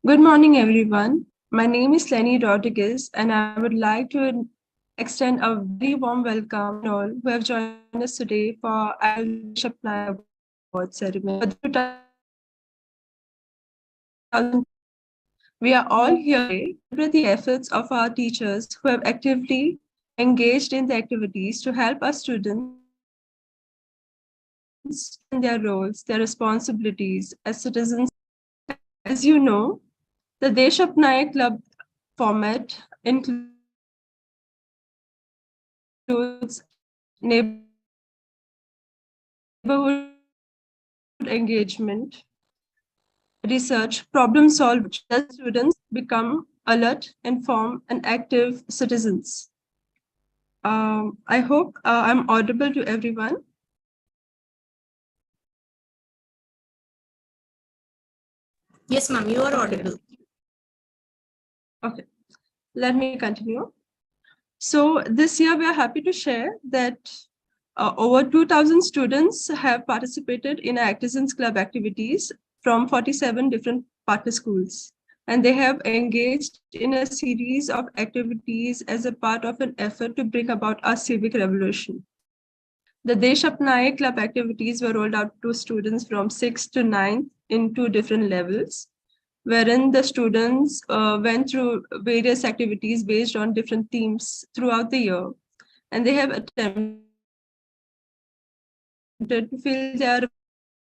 Good morning, everyone. My name is Lenny Rodriguez, and I would like to extend a very warm welcome to all who have joined us today for our Desh Apnayen Award ceremony. We are all here today to celebrate the efforts of our teachers who have actively engaged in the activities to help our students in their roles, their responsibilities as citizens. As you know, the Desh Apnayen Club format includes neighborhood engagement, research, problem solving, that students become alert, informed, and active citizens. I hope I'm audible to everyone. Yes, ma'am, you are audible. Okay, let me continue. So this year we are happy to share that over 2,000 students have participated in our Artisans Club activities from 47 different partner schools. And they have engaged in a series of activities as a part of an effort to bring about our civic revolution. The Desh Apnayen Club activities were rolled out to students from 6th to 9th in 2 different levels, wherein the students went through various activities based on different themes throughout the year. And they have attempted to fill their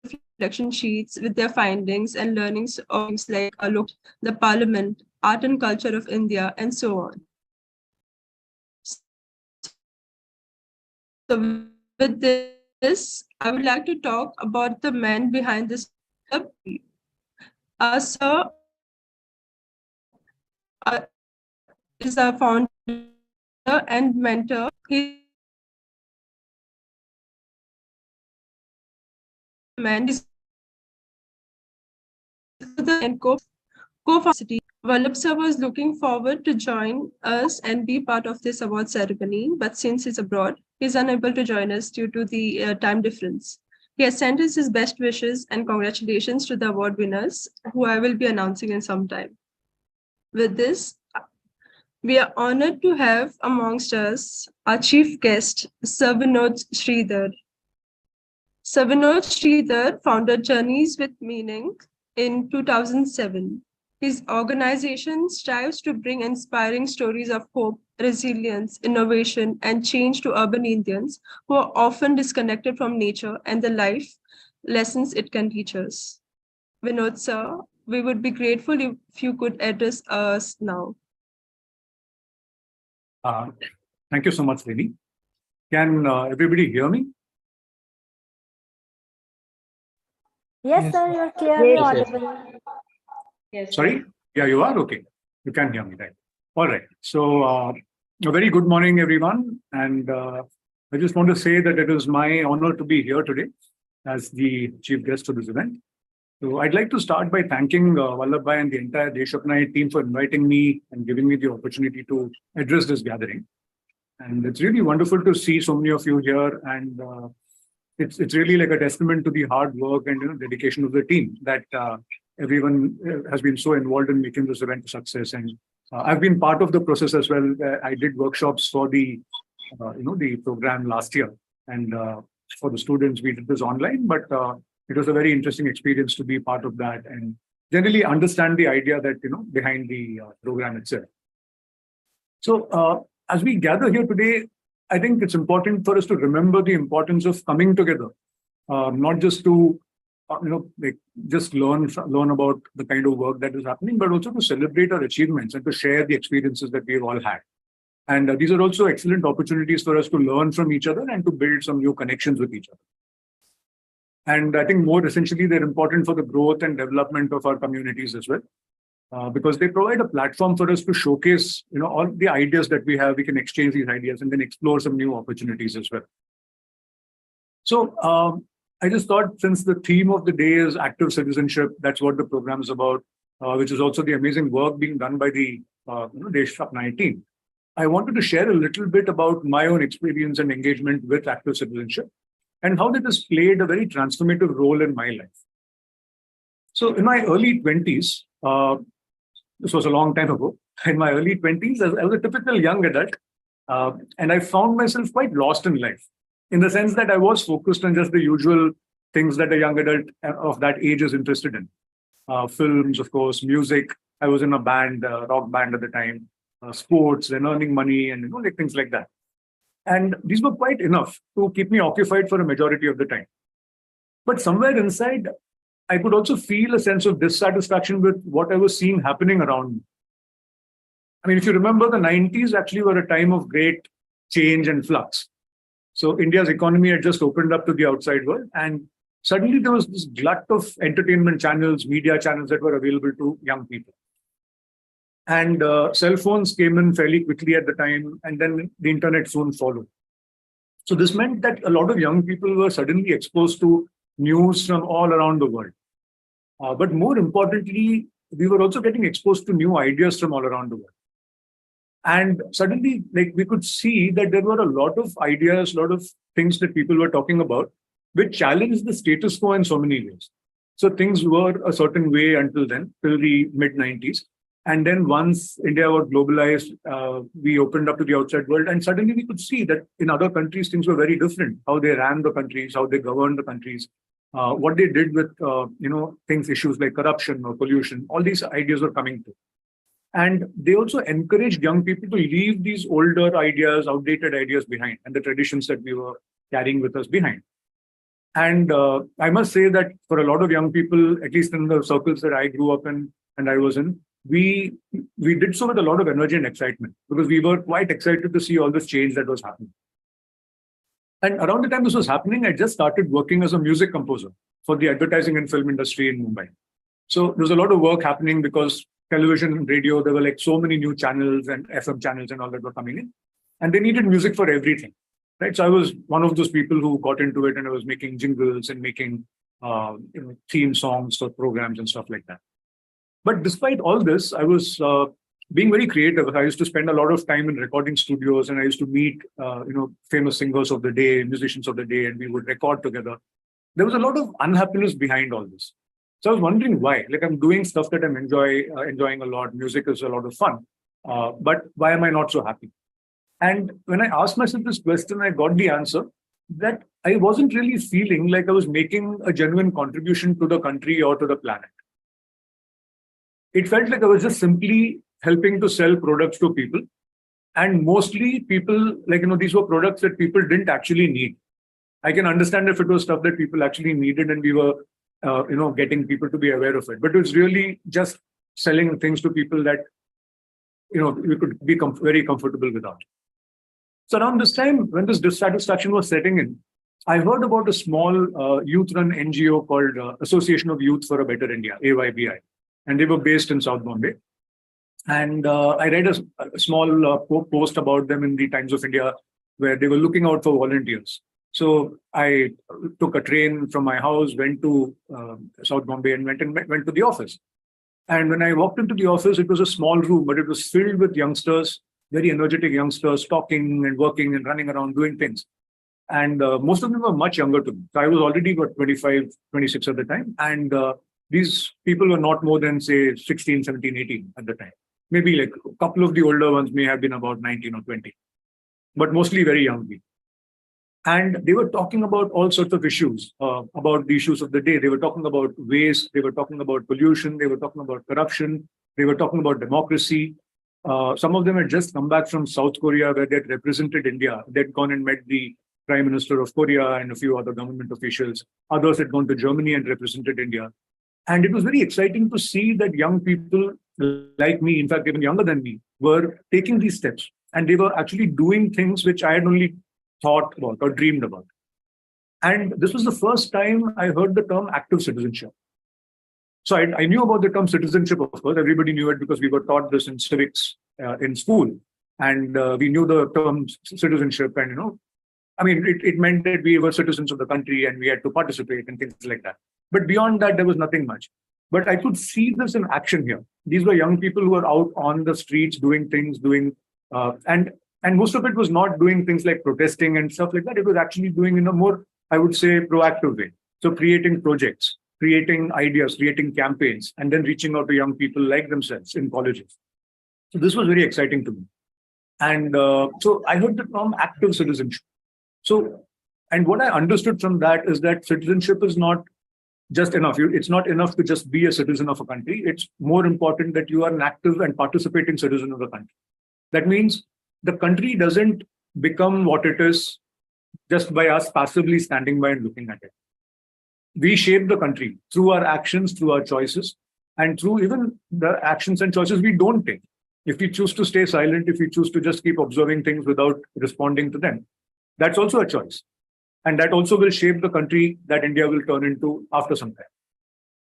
reflection sheets with their findings and learnings of things like the Parliament, art and culture of India, and so on. So with this, I would like to talk about the man behind this club. Sir is a founder and mentor. He's a man and co-founder. Vallabh sir was looking forward to join us and be part of this award ceremony, but since he's abroad, he's unable to join us due to the time difference. He has sent us his best wishes and congratulations to the award winners, who I will be announcing in some time. With this, we are honored to have amongst us our chief guest, Sir Vinod Sreedhar. Sir Vinod Sreedhar founded Journeys with Meaning in 2007. His organization strives to bring inspiring stories of hope, resilience, innovation, and change to urban Indians who are often disconnected from nature and the life lessons it can teach us. Vinod sir, we would be grateful if you could address us now. Thank you so much, Lily. Can everybody hear me? Yes, sir, you're clearly audible. Yes. Sorry? Yeah, you are? Okay. You can hear me, right? All right. So, a very good morning, everyone. And I just want to say that it is my honor to be here today as the chief guest of this event. So, I'd like to start by thanking Vallabh Bhai and the entire Desh Apnayen team for inviting me and giving me the opportunity to address this gathering. And it's really wonderful to see so many of you here, and it's really like a testament to the hard work and dedication of the team that everyone has been so involved in making this event a success. And I've been part of the process as well. I did workshops for the the program last year, and for the students we did this online, but it was a very interesting experience to be part of that and generally understand the idea that behind the program itself. So as we gather here today, I think it's important for us to remember the importance of coming together, not just to just learn about the kind of work that is happening, but also to celebrate our achievements and to share the experiences that we've all had. And these are also excellent opportunities for us to learn from each other and to build some new connections with each other. And I think more essentially, they're important for the growth and development of our communities as well. Because they provide a platform for us to showcase, all the ideas that we have. We can exchange these ideas and then explore some new opportunities as well. So I just thought, since the theme of the day is active citizenship, that's what the program is about, which is also the amazing work being done by the Desh Apnayen team. I wanted to share a little bit about my own experience and engagement with active citizenship and how that has played a very transformative role in my life. So in my early 20s, this was a long time ago, in my early 20s, I was a typical young adult. And I found myself quite lost in life, in the sense that I was focused on just the usual things that a young adult of that age is interested in. Films, of course, music. I was in a band, rock band at the time, sports and earning money and like things like that. And these were quite enough to keep me occupied for a majority of the time. But somewhere inside, I could also feel a sense of dissatisfaction with what I was seeing happening around me. I mean, if you remember, the 90s actually were a time of great change and flux. So India's economy had just opened up to the outside world, and suddenly there was this glut of entertainment channels, media channels that were available to young people. And cell phones came in fairly quickly at the time, and then the internet soon followed. So this meant that a lot of young people were suddenly exposed to news from all around the world. But more importantly, we were also getting exposed to new ideas from all around the world. And suddenly, like, we could see that there were a lot of ideas, a lot of things that people were talking about, which challenged the status quo in so many ways. So things were a certain way until then, till the mid-90s. And then once India was globalized, we opened up to the outside world. And suddenly we could see that in other countries, things were very different. How they ran the countries, how they governed the countries, what they did with, things, issues like corruption or pollution. All these ideas were coming to. And they also encouraged young people to leave these older ideas, outdated ideas behind, and the traditions that we were carrying with us behind. And I must say that for a lot of young people, at least in the circles that I grew up in and I was in, we did so with a lot of energy and excitement, because we were quite excited to see all this change that was happening. And around the time this was happening, I just started working as a music composer for the advertising and film industry in Mumbai. So there was a lot of work happening because television and radio, there were like so many new channels and FM channels and all that were coming in. And they needed music for everything, right? So I was one of those people who got into it, and I was making jingles and making theme songs for programs and stuff like that. But despite all this, I was being very creative. I used to spend a lot of time in recording studios, and I used to meet, famous singers of the day, musicians of the day, and we would record together. There was a lot of unhappiness behind all this. So I was wondering why. Like, I'm doing stuff that I'm enjoying a lot. Music is a lot of fun. But why am I not so happy? And when I asked myself this question, I got the answer that I wasn't really feeling like I was making a genuine contribution to the country or to the planet. It felt like I was just simply helping to sell products to people. And mostly people, these were products that people didn't actually need. I can understand if it was stuff that people actually needed and we were, getting people to be aware of it. But it was really just selling things to people that, we could be very comfortable without. So around this time, when this dissatisfaction was setting in, I heard about a small youth-run NGO called Association of Youth for a Better India, AYBI. And they were based in South Bombay. And I read a small post about them in the Times of India, where they were looking out for volunteers. So I took a train from my house, went to South Bombay, and went to the office. And when I walked into the office, it was a small room, but it was filled with youngsters, very energetic youngsters, talking and working and running around doing things. And most of them were much younger to me. So I was already about 25, 26 at the time. And these people were not more than, say, 16, 17, 18 at the time. Maybe like a couple of the older ones may have been about 19 or 20, but mostly very young people. And they were talking about all sorts of issues, about the issues of the day. They were talking about waste. They were talking about pollution. They were talking about corruption. They were talking about democracy. Some of them had just come back from South Korea, where they had represented India. They'd gone and met the Prime Minister of Korea and a few other government officials. Others had gone to Germany and represented India. And it was very exciting to see that young people like me, in fact, even younger than me, were taking these steps. And they were actually doing things which I had only thought about or dreamed about. And this was the first time I heard the term active citizenship. So I knew about the term citizenship, of course. Everybody knew it because we were taught this in civics in school. And we knew the term citizenship. And, it meant that we were citizens of the country and we had to participate and things like that. But beyond that, there was nothing much. But I could see this in action here. These were young people who were out on the streets doing things, and most of it was not doing things like protesting and stuff like that. It was actually doing in a more, I would say, proactive way. So creating projects, creating ideas, creating campaigns, and then reaching out to young people like themselves in colleges. So this was very exciting to me. And so I heard the term active citizenship. So, and what I understood from that is that citizenship is not just enough. It's not enough to just be a citizen of a country. It's more important that you are an active and participating citizen of the country. That means the country doesn't become what it is just by us passively standing by and looking at it. We shape the country through our actions, through our choices, and through even the actions and choices we don't take. If we choose to stay silent, if we choose to just keep observing things without responding to them, that's also a choice. And that also will shape the country that India will turn into after some time.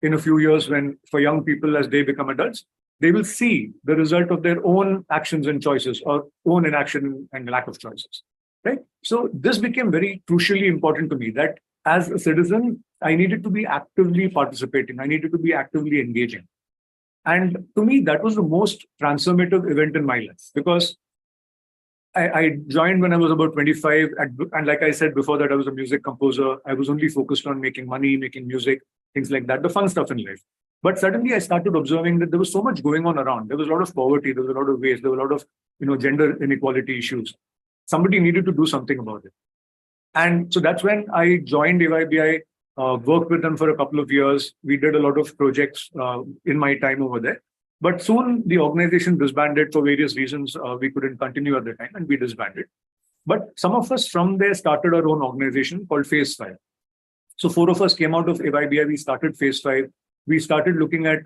In a few years, when for young people, as they become adults, they will see the result of their own actions and choices or own inaction and lack of choices. Right? So this became very crucially important to me that as a citizen, I needed to be actively participating. I needed to be actively engaging. And to me, that was the most transformative event in my life because I joined when I was about 25. And like I said before that, I was a music composer. I was only focused on making money, making music, things like that, the fun stuff in life. But suddenly I started observing that there was so much going on around. There was a lot of poverty. There was a lot of waste. There was a lot of gender inequality issues. Somebody needed to do something about it. And so that's when I joined AYBI, worked with them for a couple of years. We did a lot of projects in my time over there. But soon the organization disbanded for various reasons. We couldn't continue at the time and we disbanded. But some of us from there started our own organization called Phase 5. So 4 of us came out of AYBI. We started Phase 5. We started looking at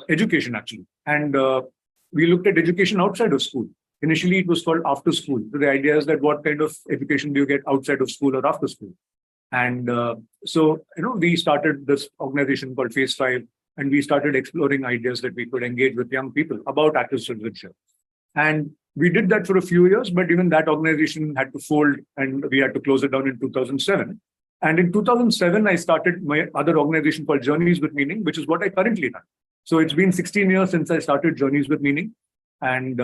education actually. And we looked at education outside of school. Initially, it was called after school. The idea is that what kind of education do you get outside of school or after school? And so we started this organization called Phase 5. And we started exploring ideas that we could engage with young people about active citizenship. And we did that for a few years, but even that organization had to fold and we had to close it down in 2007. And in 2007, I started my other organization called Journeys with Meaning, which is what I currently run. So it's been 16 years since I started Journeys with Meaning, and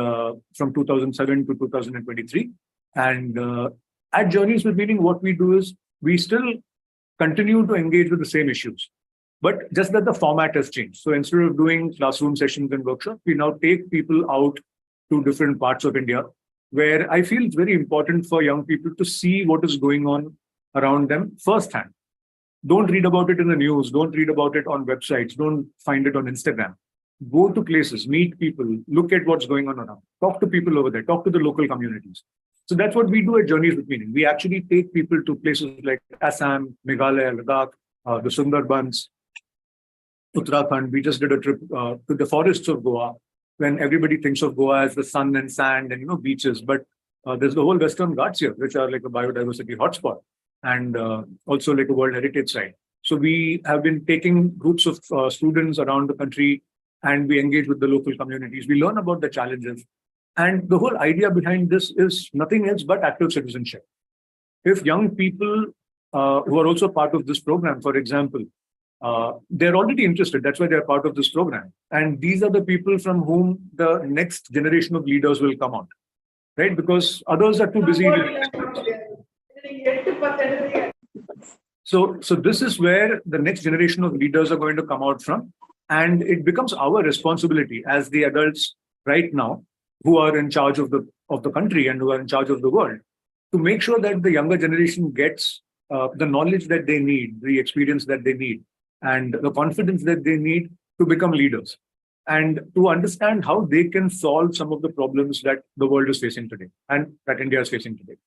from 2007 to 2023. And at Journeys with Meaning, what we do is we still continue to engage with the same issues. But just that the format has changed. So instead of doing classroom sessions and workshops, we now take people out to different parts of India, where I feel it's very important for young people to see what is going on around them firsthand. Don't read about it in the news. Don't read about it on websites. Don't find it on Instagram. Go to places, meet people, look at what's going on around. Talk to people over there. Talk to the local communities. So that's what we do at Journeys with Meaning. We actually take people to places like Assam, Meghalaya, Ladakh, the Sundarbans, Uttarakhand. We just did a trip to the forests of Goa, when everybody thinks of Goa as the sun and sand and beaches, but there's the whole Western Ghats here, which are like a biodiversity hotspot and also like a World Heritage Site. So we have been taking groups of students around the country and we engage with the local communities. We learn about the challenges. And the whole idea behind this is nothing else but active citizenship. If young people who are also part of this program, for example, they're already interested. That's why they're part of this program. And these are the people from whom the next generation of leaders will come out, right? Because others are too busy. So this is where the next generation of leaders are going to come out from. And it becomes our responsibility as the adults right now who are in charge of the country and who are in charge of the world to make sure that the younger generation gets the knowledge that they need, the experience that they need, and the confidence that they need to become leaders and to understand how they can solve some of the problems that the world is facing today and that India is facing today.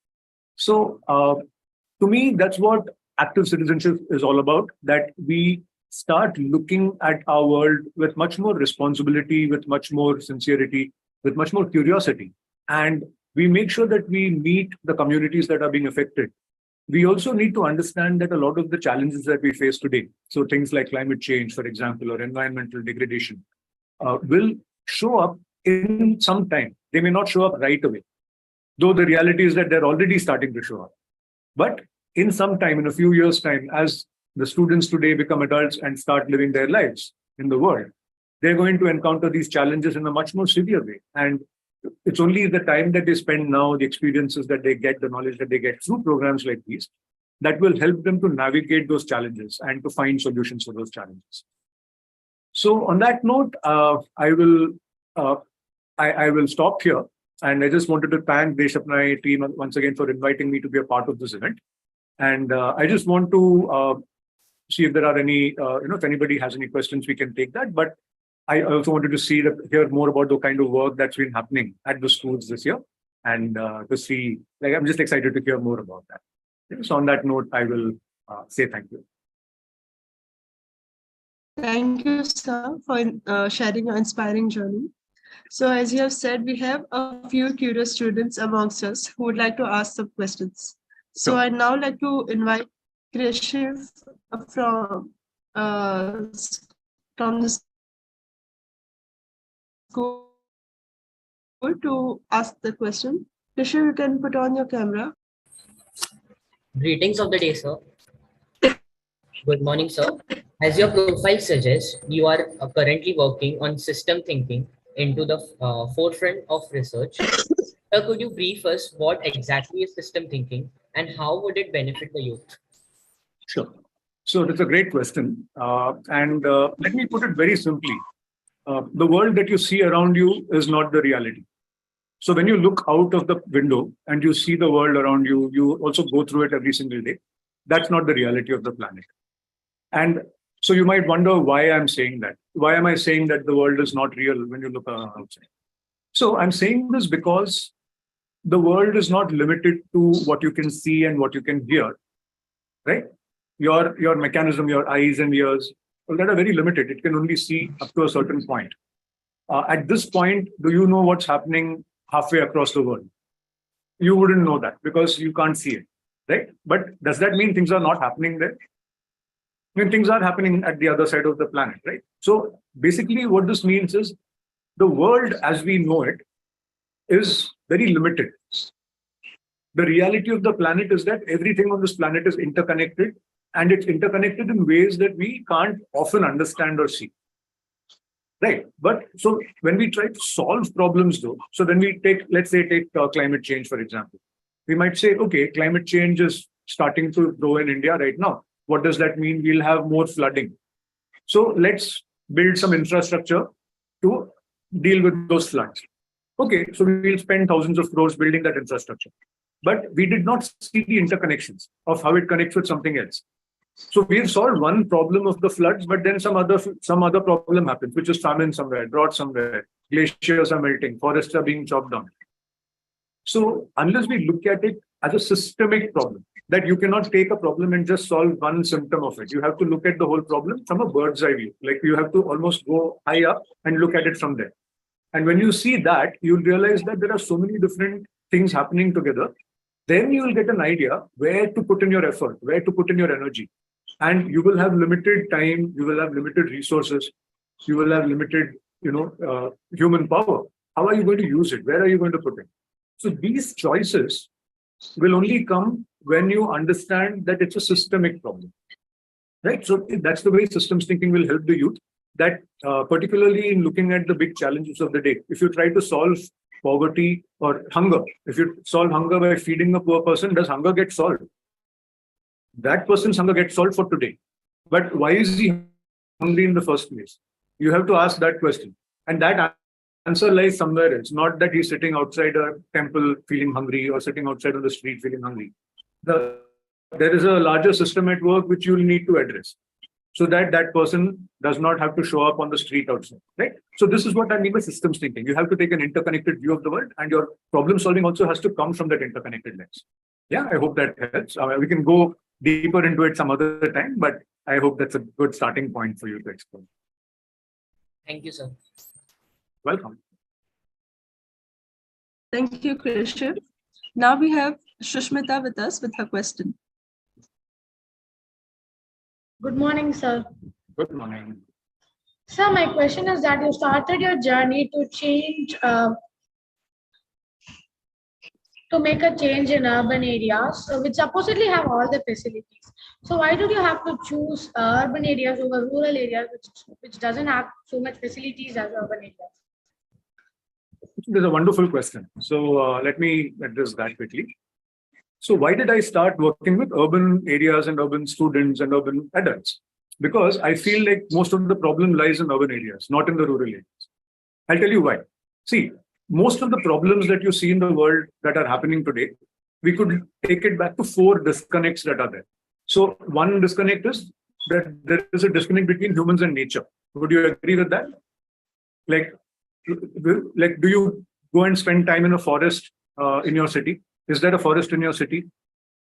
So to me, that's what active citizenship is all about, that we start looking at our world with much more responsibility, with much more sincerity, with much more curiosity. And we make sure that we meet the communities that are being affected. We also need to understand that a lot of the challenges that we face today, so things like climate change, for example, or environmental degradation, will show up in some time. They may not show up right away, though the reality is that they're already starting to show up. But in some time, in a few years' time, as the students today become adults and start living their lives in the world, they're going to encounter these challenges in a much more severe way. And it's only the time that they spend now, the experiences that they get, the knowledge that they get through programs like these, that will help them to navigate those challenges and to find solutions for those challenges. So on that note, I will stop here. And I just wanted to thank Desh Apnayen team once again for inviting me to be a part of this event. And I just want to see if there are any, if anybody has any questions, we can take that. But I also wanted to hear more about the kind of work that's been happening at the schools this year. And to see, I'm just excited to hear more about that. So on that note, I will say thank you. Thank you, sir, for sharing your inspiring journey. So as you have said, we have a few curious students amongst us who would like to ask some questions. So I'd now like to invite Krishiv from the school to ask the question. Krishiv, you can put on your camera. Greetings of the day, sir. Good morning, sir. As your profile suggests, you are currently working on system thinking into the forefront of research. Sir, could you brief us what exactly is system thinking and how would it benefit the youth? Sure. So that's a great question. And let me put it very simply. The world that you see around you is not the reality. So when you look out of the window and you see the world around you, you also go through it every single day. That's not the reality of the planet. And so you might wonder why I'm saying that. Why am I saying that the world is not real when you look outside? So I'm saying this because the world is not limited to what you can see and what you can hear, right? Your mechanism, your eyes and ears, well, that are very limited. It can only see up to a certain point. At this point, do you know what's happening halfway across the world? You wouldn't know that because you can't see it, right? But does that mean things are not happening there? I mean, things are happening at the other side of the planet, right? So basically what this means is the world as we know it is very limited. The reality of the planet is that everything on this planet is interconnected, and it's interconnected in ways that we can't often understand or see. Right. But so when we try to solve problems though, so then we let's take climate change, for example. We might say, okay, climate change is starting to grow in India right now. What does that mean? We'll have more flooding. So let's build some infrastructure to deal with those floods. Okay, so we'll spend thousands of crores building that infrastructure. But we did not see the interconnections of how it connects with something else. So we've solved one problem of the floods, but then some other problem happens, which is famine somewhere, drought somewhere, glaciers are melting, forests are being chopped down. So unless we look at it as a systemic problem, that you cannot take a problem and just solve one symptom of it. You have to look at the whole problem from a bird's eye view. Like you have to almost go high up and look at it from there. And when you see that, you'll realize that there are so many different things happening together. Then you will get an idea where to put in your effort, where to put in your energy. And you will have limited time, you will have limited resources, you will have limited, human power. How are you going to use it? Where are you going to put it? So these choices will only come when you understand that it's a systemic problem, right? So that's the way systems thinking will help the youth, that particularly in looking at the big challenges of the day. If you try to solve poverty or hunger, if you solve hunger by feeding a poor person, does hunger get solved? That person's hunger gets solved for today. But why is he hungry in the first place? You have to ask that question. And that answer lies somewhere else. Not that he's sitting outside a temple feeling hungry or sitting outside on the street feeling hungry. There is a larger system at work which you will need to address, so that that person does not have to show up on the street outside, right? So this is what I mean by systems thinking. You have to take an interconnected view of the world, and your problem solving also has to come from that interconnected lens. Yeah, I hope that helps. We can go deeper into it some other time, but I hope that's a good starting point for you to explore. Thank you, sir. Welcome. Thank you, Krishiv. Now we have Shushmita with us with her question. Good morning, sir. Good morning. Sir, my question is that you started your journey to change, to make a change in urban areas, which supposedly have all the facilities. So why did you have to choose urban areas over rural areas, which doesn't have so much facilities as urban areas? This is a wonderful question. So let me address that quickly. So why did I start working with urban areas and urban students and urban adults? Because I feel like most of the problem lies in urban areas, not in the rural areas. I'll tell you why. See, most of the problems that you see in the world that are happening today, we could take it back to 4 disconnects that are there. So one disconnect is that there is a disconnect between humans and nature. Would you agree with that? Like do you go and spend time in a forest in your city? Is there a forest in your city?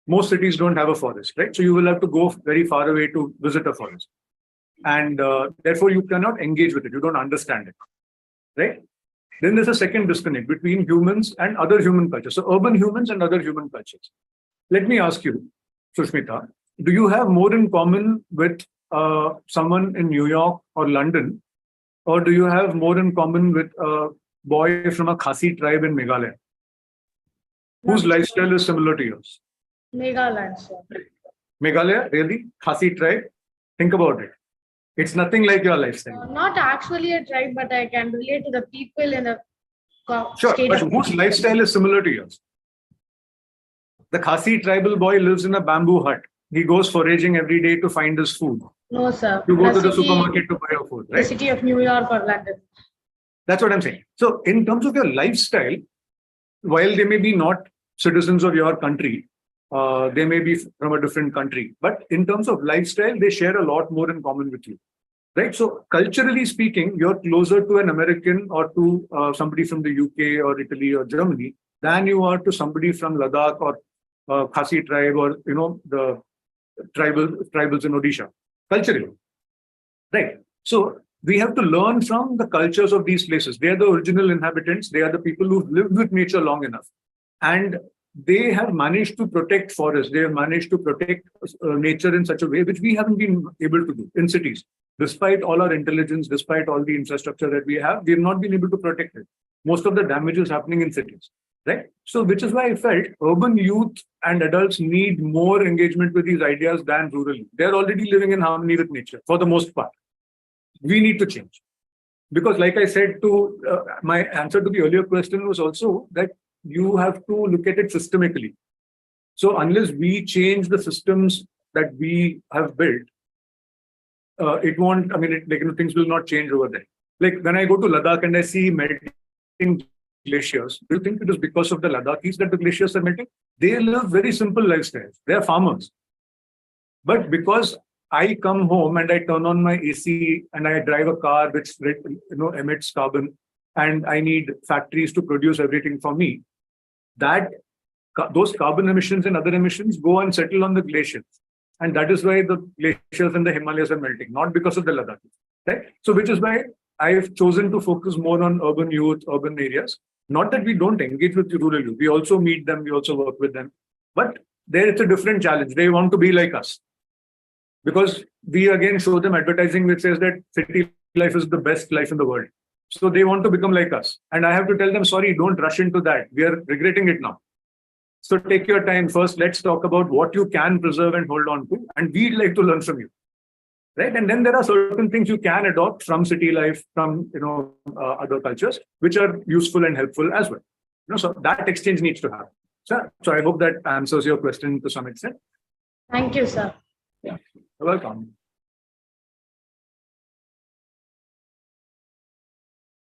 Most cities don't have a forest, right? So you will have to go very far away to visit a forest. And therefore, you cannot engage with it. You don't understand it, right? Then there's a second disconnect between humans and other human cultures. So urban humans and other human cultures. Let me ask you, Sushmita, do you have more in common with someone in New York or London? Or do you have more in common with a boy from a Khasi tribe in Meghalaya? Whose lifestyle is similar to yours? Meghalaya, sir. Meghalaya, really? Khasi tribe? Think about it. It's nothing like your lifestyle. Not actually a tribe, but I can relate to the people in the Sure, state but of whose lifestyle is similar to yours? The Khasi tribal boy lives in a bamboo hut. He goes foraging every day to find his food. No, sir. You go to the supermarket to buy your food, The right? city of New York or London. That's what I'm saying. So in terms of your lifestyle, while they may be not citizens of your country, they may be from a different country, but in terms of lifestyle, they share a lot more in common with you, right? So culturally speaking, you're closer to an American or to somebody from the UK or Italy or Germany than you are to somebody from Ladakh or Khasi tribe or the tribals in Odisha, culturally, right? So we have to learn from the cultures of these places. They are the original inhabitants. They are the people who've lived with nature long enough. And they have managed to protect forests. They have managed to protect nature in such a way which we haven't been able to do in cities. Despite all our intelligence, despite all the infrastructure that we have not been able to protect it. Most of the damage is happening in cities, right? So which is why I felt urban youth and adults need more engagement with these ideas than rural. They're already living in harmony with nature for the most part. We need to change. Because like I said my answer to the earlier question was also that you have to look at it systemically. So unless we change the systems that we have built, it won't, things will not change over there. Like when I go to Ladakh and I see melting glaciers, do you think it is because of the Ladakhis that the glaciers are melting? They live very simple lifestyles. They are farmers. But because I come home and I turn on my AC and I drive a car which emits carbon, and I need factories to produce everything for me, those carbon emissions and other emissions go and settle on the glaciers. And that is why the glaciers in the Himalayas are melting, not because of the Ladakh. Right? So which is why I've chosen to focus more on urban youth, urban areas. Not that we don't engage with the rural youth. We also meet them, we also work with them. But there it's a different challenge. They want to be like us. Because we again show them advertising which says that city life is the best life in the world. So they want to become like us. And I have to tell them, sorry, don't rush into that. We are regretting it now. So take your time. First, let's talk about what you can preserve and hold on to. And we'd like to learn from you. Right? And then there are certain things you can adopt from city life, from other cultures, which are useful and helpful as well. So that exchange needs to happen. So I hope that answers your question to some extent. Thank you, sir. Yeah. You're welcome.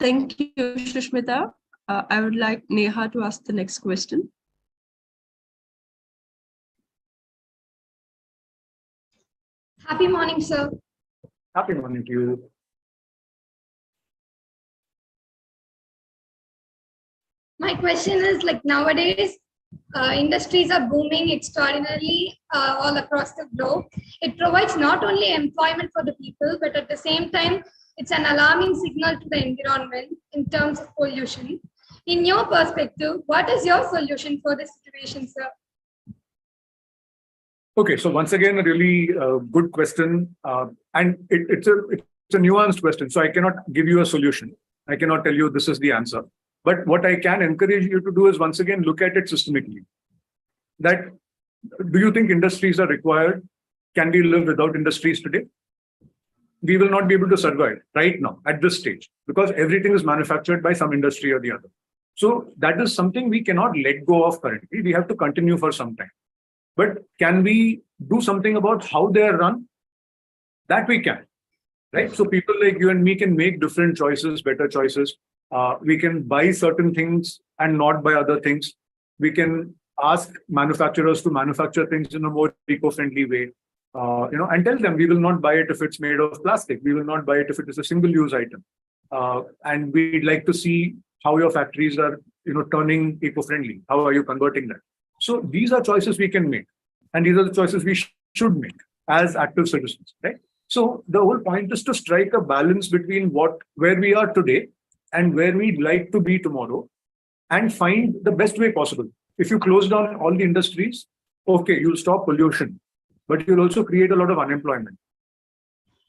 Thank you, Sushmita. I would like Neha to ask the next question. Happy morning, sir. Happy morning to you. My question is like nowadays, industries are booming extraordinarily all across the globe. It provides not only employment for the people, but at the same time, it's an alarming signal to the environment in terms of pollution. In your perspective, what is your solution for this situation, sir? Okay, so once again, a really good question. And it's a nuanced question. So I cannot give you a solution. I cannot tell you this is the answer. But what I can encourage you to do is once again, look at it systemically. That, do you think industries are required? Can we live without industries today? We will not be able to survive right now at this stage because everything is manufactured by some industry or the other. So that is something we cannot let go of currently. We have to continue for some time. But can we do something about how they are run? That we can, right? So people like you and me can make different choices, better choices. We can buy certain things and not buy other things. We can ask manufacturers to manufacture things in a more eco-friendly way, and tell them we will not buy it if it's made of plastic. We will not buy it if it is a single-use item. And we'd like to see how your factories are, turning eco-friendly. How are you converting that? So these are choices we can make, and these are the choices we should make as active citizens, right? So the whole point is to strike a balance between where we are today and where we'd like to be tomorrow, and find the best way possible. If you close down all the industries, okay, you'll stop pollution, but you'll also create a lot of unemployment,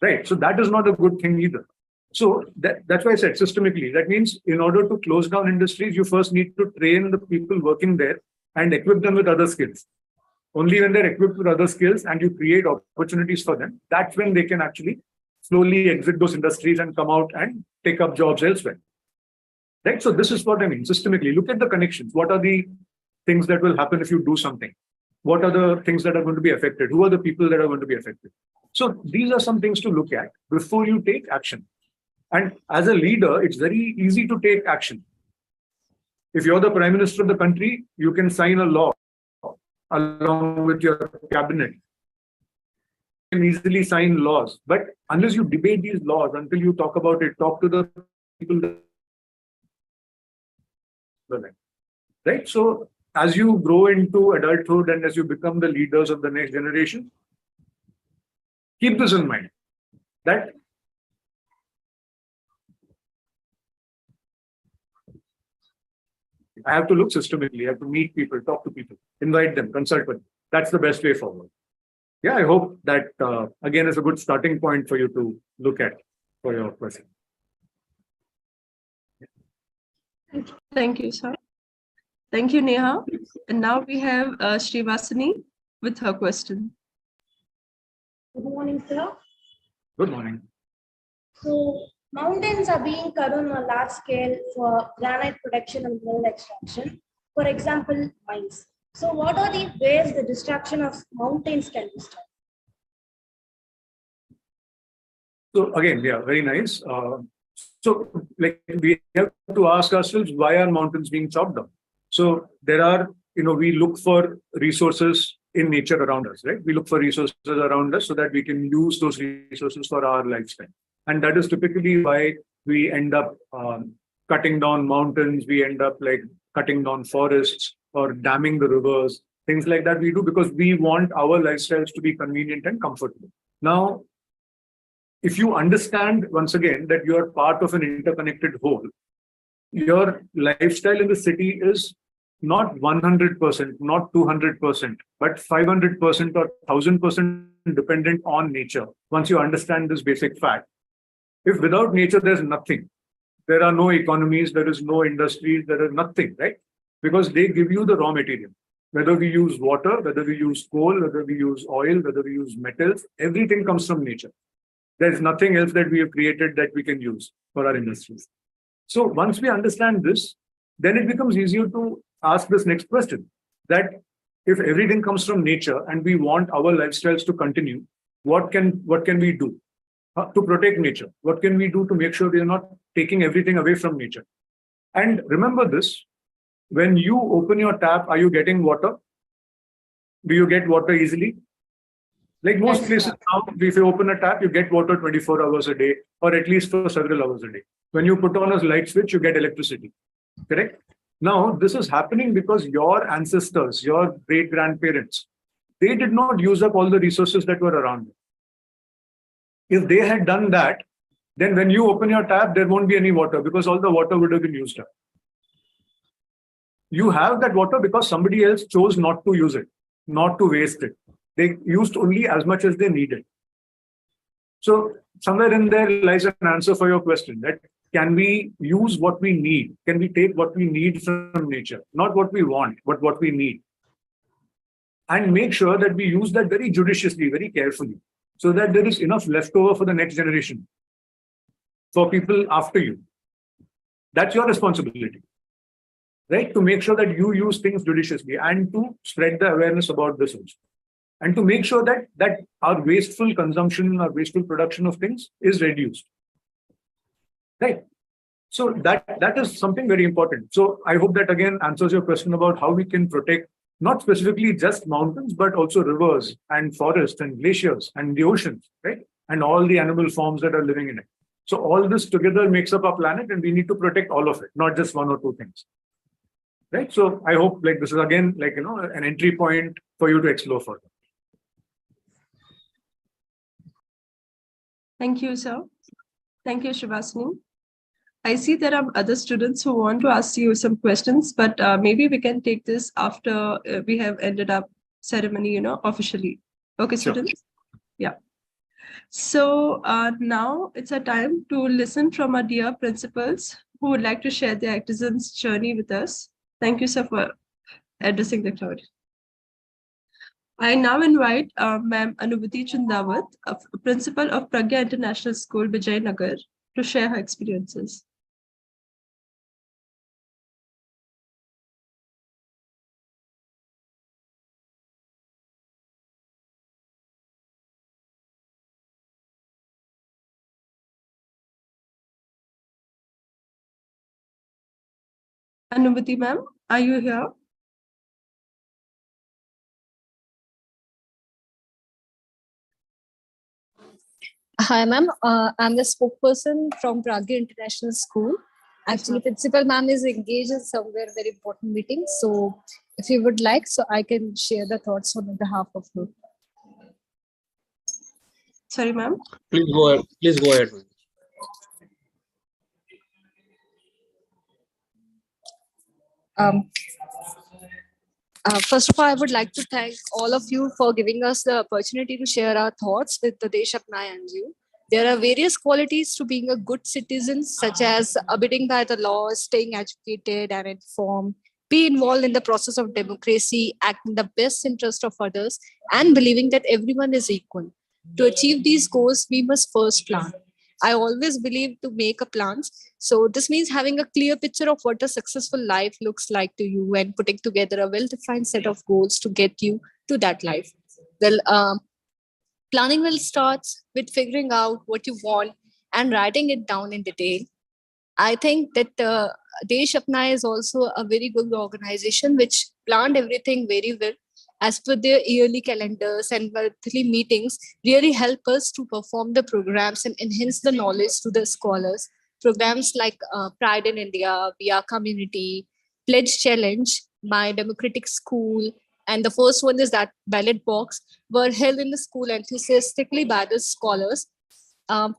right? So that is not a good thing either. So that's why I said systemically. That means in order to close down industries, you first need to train the people working there and equip them with other skills. Only when they're equipped with other skills and you create opportunities for them, that's when they can actually slowly exit those industries and come out and take up jobs elsewhere. Right? So this is what I mean. Systemically, look at the connections. What are the things that will happen if you do something? What are the things that are going to be affected? Who are the people that are going to be affected? So these are some things to look at before you take action. And as a leader, it's very easy to take action. If you're the Prime Minister of the country, you can sign a law along with your cabinet. You can easily sign laws. But unless you debate these laws, until you talk about it, talk to the people. Right? So as you grow into adulthood and as you become the leaders of the next generation, keep this in mind, that I have to look systemically. I have to meet people, talk to people, invite them, consult with them. That's the best way forward. Yeah, I hope that, again, is a good starting point for you to look at for your question. Thank you, sir. Thank you, Neha. And now we have Srivasani with her question. Good morning, sir. Good morning. So, mountains are being cut on a large scale for granite production and mineral extraction. For example, mines. So, what are the ways the destruction of mountains can be stopped? So again, yeah, very nice. So like we have to ask ourselves, why are mountains being chopped down? So there are, we look for resources in nature around us, right? We look for resources around us so that we can use those resources for our lifespan. And that is typically why we end up cutting down mountains. We end up like cutting down forests or damming the rivers, things like that we do because we want our lifestyles to be convenient and comfortable. Now, if you understand once again that you are part of an interconnected whole, your lifestyle in the city is not 100%, not 200%, but 500% or 1000% dependent on nature. Once you understand this basic fact, if without nature there's nothing, there are no economies, there is no industries, there is nothing, right? Because they give you the raw material. Whether we use water, whether we use coal, whether we use oil, whether we use metals, everything comes from nature. There's nothing else that we have created that we can use for our industries. So once we understand this, then it becomes easier to ask this next question, that if everything comes from nature and we want our lifestyles to continue, what can we do to protect nature? What can we do to make sure we are not taking everything away from nature? And remember this, when you open your tap, are you getting water? Do you get water easily? Like most places now, if you open a tap, you get water 24 hours a day, or at least for several hours a day. When you put on a light switch, you get electricity, correct? Now, this is happening because your ancestors, your great-grandparents, they did not use up all the resources that were around them. If they had done that, then when you open your tap, there won't be any water because all the water would have been used up. You have that water because somebody else chose not to use it, not to waste it. They used only as much as they needed. So somewhere in there lies an answer for your question, that can we use what we need? Can we take what we need from nature? Not what we want, but what we need. And make sure that we use that very judiciously, very carefully, so that there is enough left over for the next generation, for people after you. That's your responsibility. right? To make sure that you use things judiciously and to spread the awareness about this also. And to make sure that our wasteful consumption, our wasteful production of things is reduced. Right. So that is something very important. So I hope that again answers your question about how we can protect not specifically just mountains, but also rivers and forests and glaciers and the oceans, right? And all the animal forms that are living in it. So all this together makes up our planet, and we need to protect all of it, not just one or two things. Right. So I hope like this is again like an entry point for you to explore further. Thank you, sir. Thank you, Shivasini. I see there are other students who want to ask you some questions, but maybe we can take this after we have ended up ceremony, officially. Okay, Sure. students? Yeah. So now it's a time to listen from our dear principals who would like to share their artisan's journey with us. Thank you, sir, for addressing the crowd. I now invite Ma'am Anubhuti Chundawat, Principal of Pragya International School, Vijayanagar, to share her experiences. Anubhuti ma'am, are you here? Hi, ma'am. I'm the spokesperson from Pragya International School. Actually, principal ma'am is engaged in somewhere very important meeting. So if you would like, so I can share the thoughts on behalf of her. Sorry, ma'am. Please go ahead. Please go ahead. First of all, I would like to thank all of you for giving us the opportunity to share our thoughts with the Desh Apnayen Sahayog. There are various qualities to being a good citizen, such as abiding by the laws, staying educated and informed, be involved in the process of democracy, act in the best interest of others, and believing that everyone is equal. To achieve these goals, we must first plan. I always believe to make a plans. So this means having a clear picture of what a successful life looks like to you and putting together a well-defined set of goals to get you to that life. Well, planning will start with figuring out what you want and writing it down in detail. I think that Desh Apnayen is also a very good organization which planned everything very well as per their yearly calendars and monthly meetings really help us to perform the programs and enhance the knowledge to the scholars. Programs like Pride in India, via Community, Pledge Challenge, My Democratic School, and the first one is that ballot box were held in the school enthusiastically by the scholars.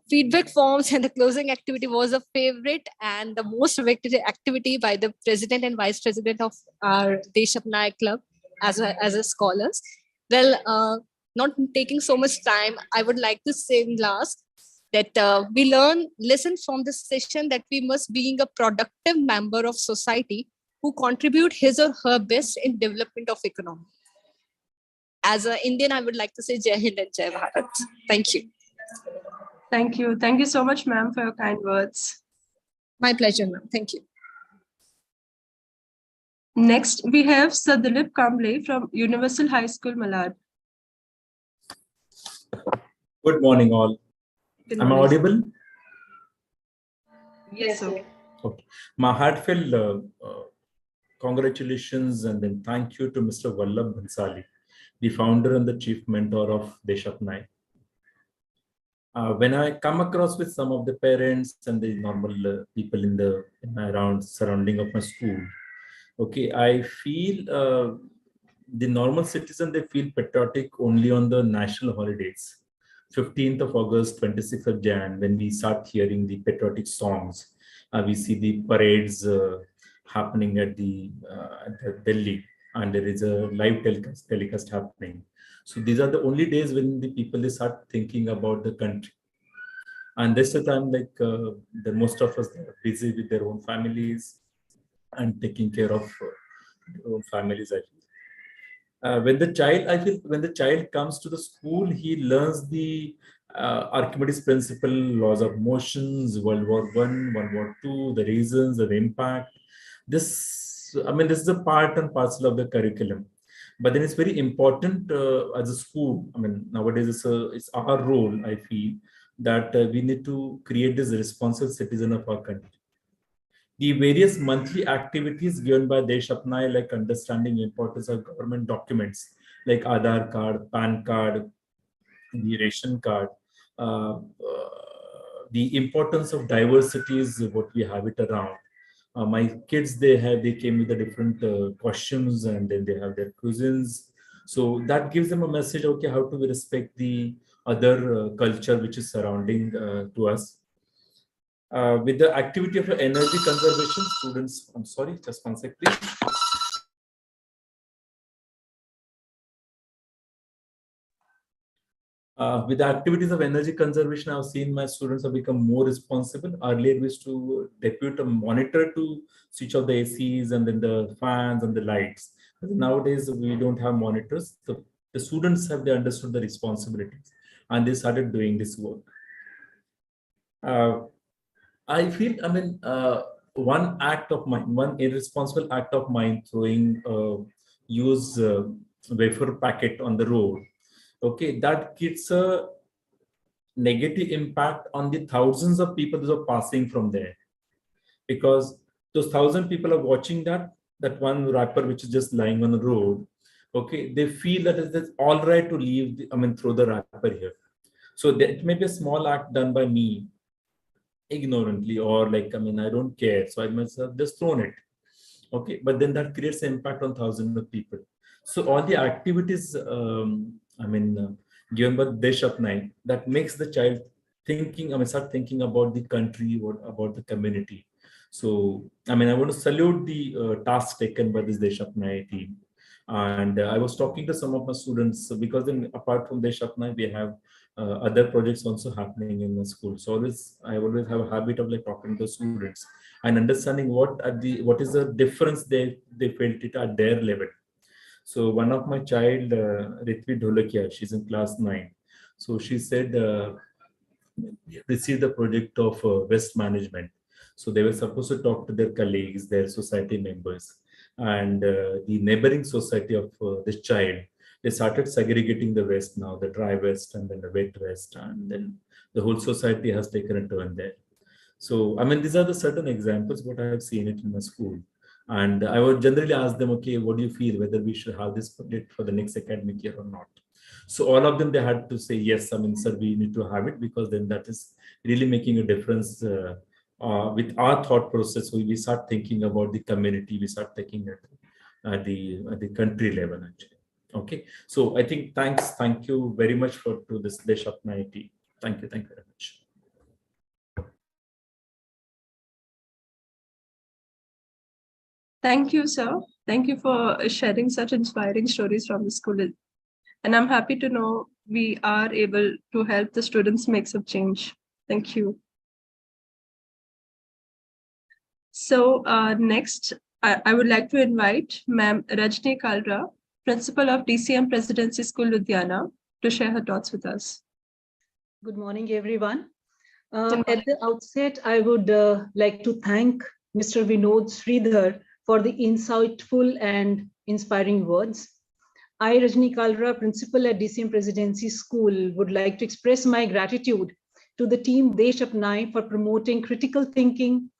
Feedback forms and the closing activity was a favorite and the most awaited activity by the president and vice president of our Desh Apnayen Club as a scholars. Well, not taking so much time, I would like to say in last that we listen from this session that we must being a productive member of society who contribute his or her best in development of economy. As an Indian, I would like to say Jai Hind and Jai Bharat. Thank you. Thank you. Thank you so much, ma'am, for your kind words. My pleasure, ma'am. Thank you. Next, we have Sir Dilip Kamble from Universal High School, Malad. Good morning, all. Am I audible? Yes, sir. Okay. My heartfelt congratulations and then thank you to Mr. Vallabh Bhanshali, the founder and the chief mentor of Desh Apnayen. When I come across with some of the parents and the normal people in the surrounding of my school, okay, I feel the normal citizen, they feel patriotic only on the national holidays. 15th of August, 26th of Jan, when we start hearing the patriotic songs, we see the parades happening at the Delhi, and there is a live telecast happening. So these are the only days when the people they start thinking about the country. And this is the time like the most of us are busy with their own families and taking care of their own families. I feel. When the child comes to the school, he learns the Archimedes principle, laws of motions, World War I, World War II, the reasons, the impact. This I mean, this is a part and parcel of the curriculum. But then it's very important as a school. I mean, nowadays it's our role, I feel, that we need to create this responsible citizen of our country. The various monthly activities given by Desh Apnayen, like understanding importance of government documents, like Aadhaar card, PAN card, the ration card, the importance of diversity is what we have it around. My kids, they came with the different questions, and then they have their cuisines. So that gives them a message, okay, how to respect the other culture which is surrounding to us. With the activity of energy conservation, students, I'm sorry, just one sec, please. With the activities of energy conservation, I've seen my students have become more responsible. Earlier, we used to depute a monitor to switch off the ACs and then the fans and the lights. But nowadays, we don't have monitors. The students have understood the responsibilities, and they started doing this work. I feel, I mean, one act of mine, one irresponsible act of mine, throwing used wafer packet on the road, okay, that gets a negative impact on the thousands of people who are passing from there, because those 1,000 people are watching that one wrapper which is just lying on the road. Okay, they feel that it's all right to leave, throw the wrapper here. So it may be a small act done by me ignorantly, or like, I don't care, so I must have just thrown it. Okay, but then that creates an impact on thousands of people. So all the activities, given by Desh Apnayen, that makes the child thinking, start thinking about the country, about the community. So, I want to salute the task taken by this Desh Apnayen team. And I was talking to some of my students, because then apart from Desh Apnayen, we have other projects also happening in the school. So I always have a habit of like talking to students and understanding what is the difference they felt it at their level. So one of my child, Ritvi Dholakia, she's in class 9. So she said, received the project of waste management. So they were supposed to talk to their colleagues, their society members, and the neighboring society of this child. They started segregating the waste now, the dry waste and then the wet waste, and then the whole society has taken a turn there. So, these are the certain examples what I have seen it in my school. And I would generally ask them, okay, what do you feel, whether we should have this project for the next academic year or not? So all of them, they had to say, yes, sir, we need to have it, because then that is really making a difference with our thought process. So we start thinking about the community, we start thinking at the country level, actually. Okay, so I think thank you very much to this Desh Apnayen team. Thank you very much. Thank you, sir. Thank you for sharing such inspiring stories from the school. And I'm happy to know we are able to help the students make some change. Thank you. So next, I would like to invite Ma'am Rajni Kalra, Principal of DCM Presidency School, Ludhiana, to share her thoughts with us. Good morning, everyone. At the outset, I would like to thank Mr. Vinod Sreedhar for the insightful and inspiring words. I, Rajni Kalra, Principal at DCM Presidency School, would like to express my gratitude to the team Desh Apnayen for promoting critical thinking,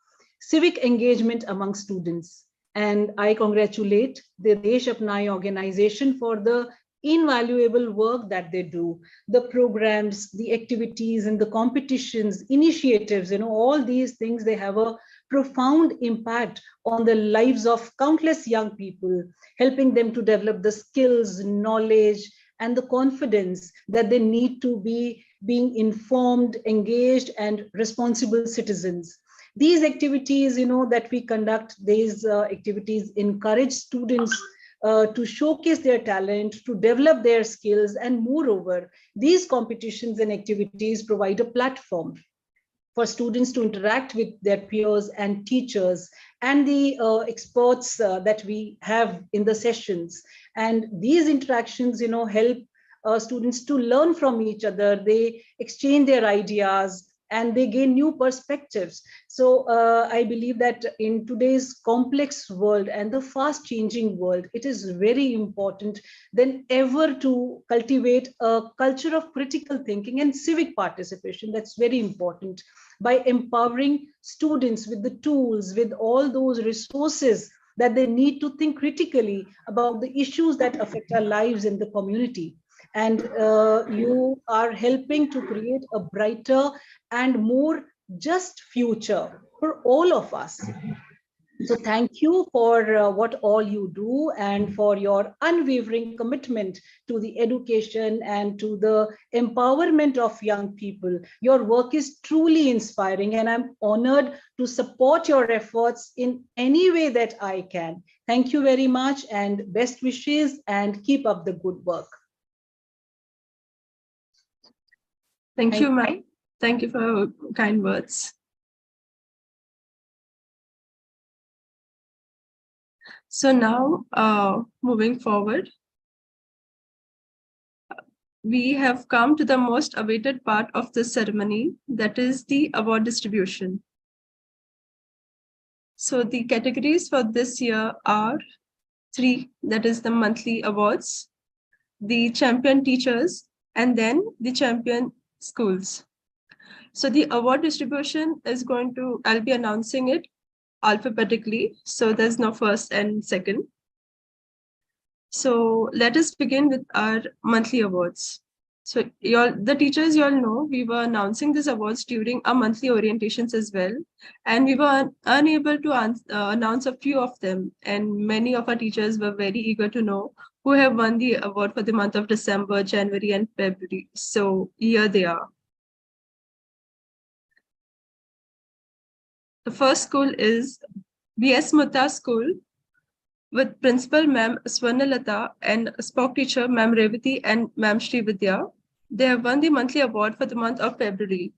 civic engagement among students. And I congratulate the Desh Apnayen organization for the invaluable work that they do, the programs, the activities, and the competitions, initiatives, all these things, they have a profound impact on the lives of countless young people, helping them to develop the skills, knowledge, and the confidence that they need to be being informed, engaged, and responsible citizens. These activities, that we conduct, these activities encourage students to showcase their talent, to develop their skills, and moreover, these competitions and activities provide a platform for students to interact with their peers and teachers and the experts that we have in the sessions. And these interactions, help students to learn from each other. They exchange their ideas, and they gain new perspectives. So I believe that in today's complex world and the fast changing world, it is very important than ever to cultivate a culture of critical thinking and civic participation. That's very important, by empowering students with the tools, with all those resources that they need to think critically about the issues that affect our lives in the community. And you are helping to create a brighter and more just future for all of us. So thank you for what all you do and for your unwavering commitment to the education and to the empowerment of young people. Your work is truly inspiring, and I'm honored to support your efforts in any way that I can. Thank you very much, and best wishes, and keep up the good work. Thank you, ma'am. Thank you for your kind words. So now, moving forward, we have come to the most awaited part of the ceremony, that is the award distribution. So the categories for this year are 3, that is the monthly awards, the champion teachers, and then the champion schools. So the award distribution is I'll be announcing it alphabetically. So there's no first and second. So let us begin with our monthly awards. So the teachers, you all know, we were announcing these awards during our monthly orientations as well. And we were unable to announce a few of them. And many of our teachers were very eager to know who have won the award for the month of December, January, and February. So here they are. The first school is B.S. Mutta School, with Principal Ma'am Swarnalata and Spock Teacher Ma'am Revati and Ma'am Shri Vidya. They have won the monthly award for the month of February.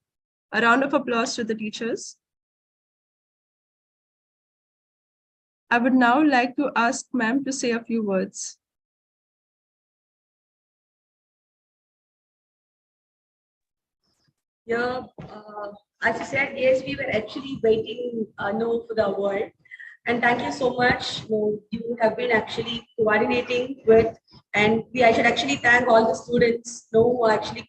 A round of applause to the teachers. I would now like to ask Ma'am to say a few words. Yeah, as you said, yes, we were actually waiting for the award. And thank you so much. You have been actually coordinating with, and I should actually thank all the students who actually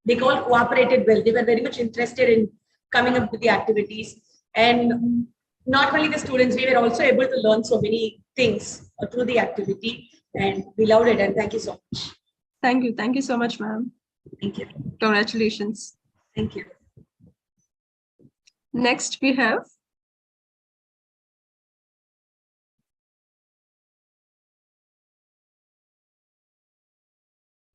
they all cooperated well. They were very much interested in coming up with the activities. And not only the students, we were also able to learn so many things through the activity. And we loved it. And thank you so much. Thank you. Thank you so much, ma'am. Thank you. Congratulations. Thank you. Next, we have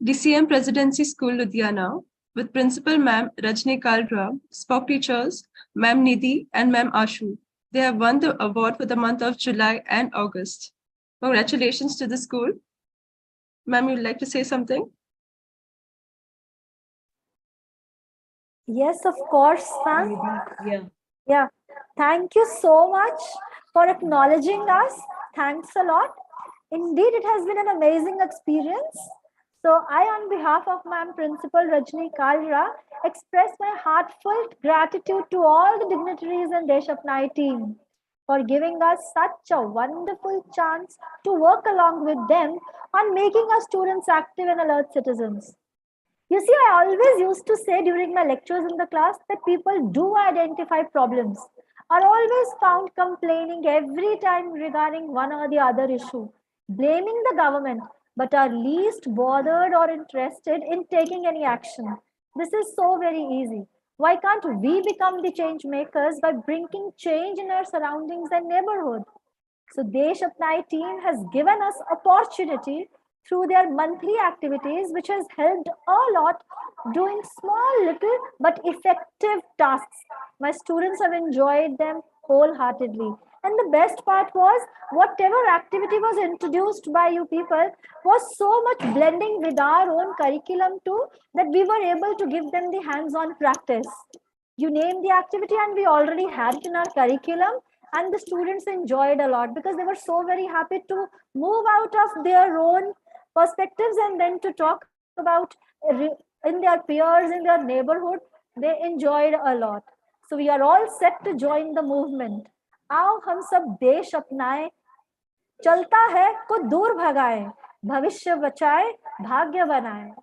DCM Presidency School, Ludhiana, with Principal Ma'am Rajni Kalra, Spock Teachers Ma'am Nidhi and Ma'am Ashu. They have won the award for the month of July and August. Congratulations to the school. Ma'am, you'd like to say something? Yes, of course, ma'am. Yeah. Thank you so much for acknowledging us. Thanks a lot. Indeed, it has been an amazing experience. So I, on behalf of Ma'am Principal Rajni Kalra, express my heartfelt gratitude to all the dignitaries and Desh Apnayen team for giving us such a wonderful chance to work along with them on making our students active and alert citizens. You see, I always used to say during my lectures in the class that people do identify problems, are always found complaining every time regarding one or the other issue, blaming the government, but are least bothered or interested in taking any action. This is so very easy. Why can't we become the change makers by bringing change in our surroundings and neighborhood? So Desh Apnayen team has given us opportunity through their monthly activities, which has helped a lot doing small, little, but effective tasks. My students have enjoyed them wholeheartedly. And the best part was, whatever activity was introduced by you people was so much blending with our own curriculum too, that we were able to give them the hands-on practice. You name the activity and we already had it in our curriculum, and the students enjoyed a lot because they were so very happy to move out of their own perspectives and then to talk about in their peers, in their neighborhood, They enjoyed a lot. So we are all set to join the movement. आओ हम सब देश अपनाएं, चलता है को दूर भगाएं, भविष्य बचाए, भाग्य बनाएं.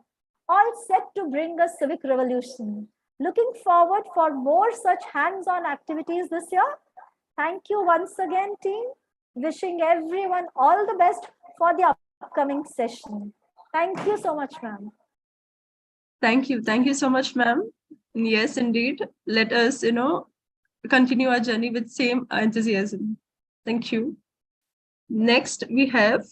All set to bring a civic revolution. Looking forward for more such hands-on activities this year. Thank you once again, team. Wishing everyone all the best for the upcoming session. Thank you so much, ma'am. Thank you. Thank you so much, ma'am. Yes, indeed. Let us, continue our journey with same enthusiasm. Thank you. Next, we have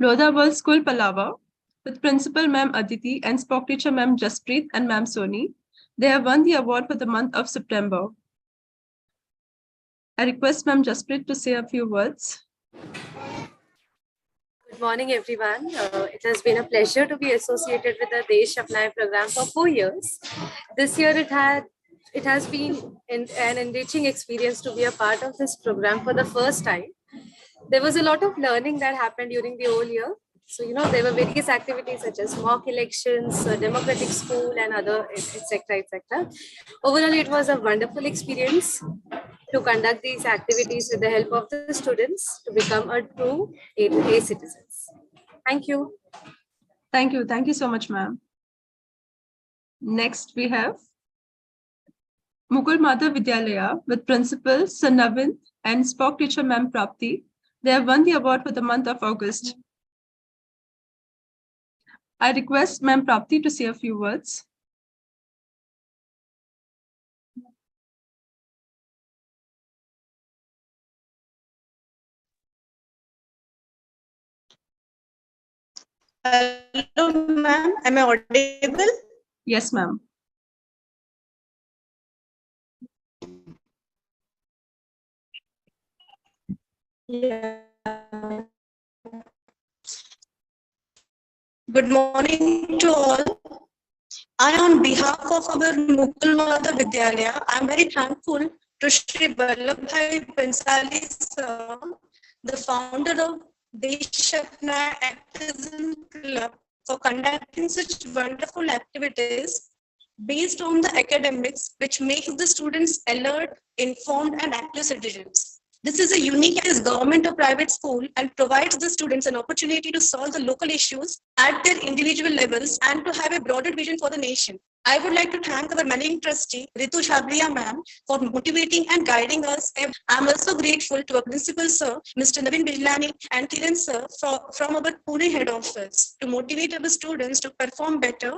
Lodha World School Palava with Principal Ma'am Aditi and Spock Teacher Ma'am Jaspreet and Ma'am Soni. They have won the award for the month of September. I request Ma'am Jaspreet to say a few words. Good morning, everyone. It has been a pleasure to be associated with the Desh Apnayen program for 4 years. This year, it has been an enriching experience to be a part of this program for the first time. There was a lot of learning that happened during the whole year. So, there were various activities such as mock elections, democratic school, and other, etc., etc. Overall, it was a wonderful experience to conduct these activities with the help of the students to become a true A citizens. Thank you. Thank you. Thank you so much, ma'am. Next, we have Mukul Madhav Vidyalaya with Principal Sir Navin and Spock Teacher Ma'am Prapti. They have won the award for the month of August. I request Ma'am Prapti to say a few words. Hello, ma'am. Am I audible? Yes, ma'am. Yeah. Good morning to all. On behalf of our Mukul Madhav Vidyalaya, I am very thankful to Shri Vallabh Bhanshali sir, the founder of Desh Apnayen Activism Club, for conducting such wonderful activities based on the academics, which makes the students alert, informed, and active citizens. This is a unique as government or private school and provides the students an opportunity to solve the local issues at their individual levels and to have a broader vision for the nation. I would like to thank our managing trustee, Ritu Shabria ma'am, for motivating and guiding us. I am also grateful to our principal sir, Mr. Navin Bijlani, and Kiran sir from our Pune head office to motivate our students to perform better.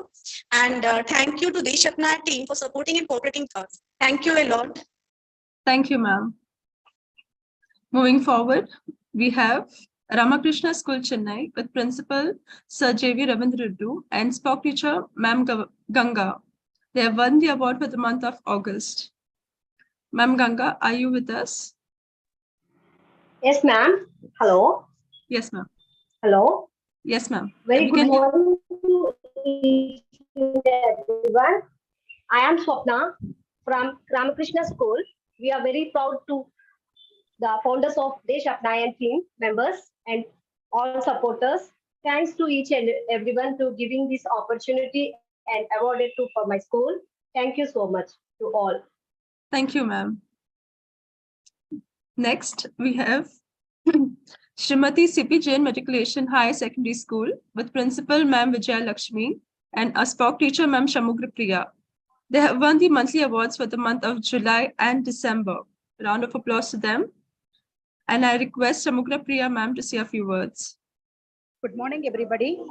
And thank you to Desh Apnayen team for supporting and cooperating with us. Thank you a lot. Thank you, ma'am. Moving forward, we have Ramakrishna School, Chennai, with Principal Sir J.V. Ravindra and Spock Teacher Ma'am Ganga. They have won the award for the month of August. Ma'am Ganga, are you with us? Yes, ma'am. Hello. Yes, ma'am. Hello. Yes, ma'am. Very good morning to everyone. I am Swapna from Ramakrishna School. We are very proud to the founders of Desh Apnayen team members and all supporters. Thanks to each and everyone to giving this opportunity and awarded to for my school. Thank you so much to all. Thank you, ma'am. Next, we have Srimati C.P. Jain Matriculation Higher Secondary School with Principal Ma'am Vijaya Lakshmi and a Spock Teacher Ma'am Shamugra Priya. They have won the monthly awards for the month of July and December. Round of applause to them. And I request Shamugra Priya ma'am to say a few words. Good morning, everybody.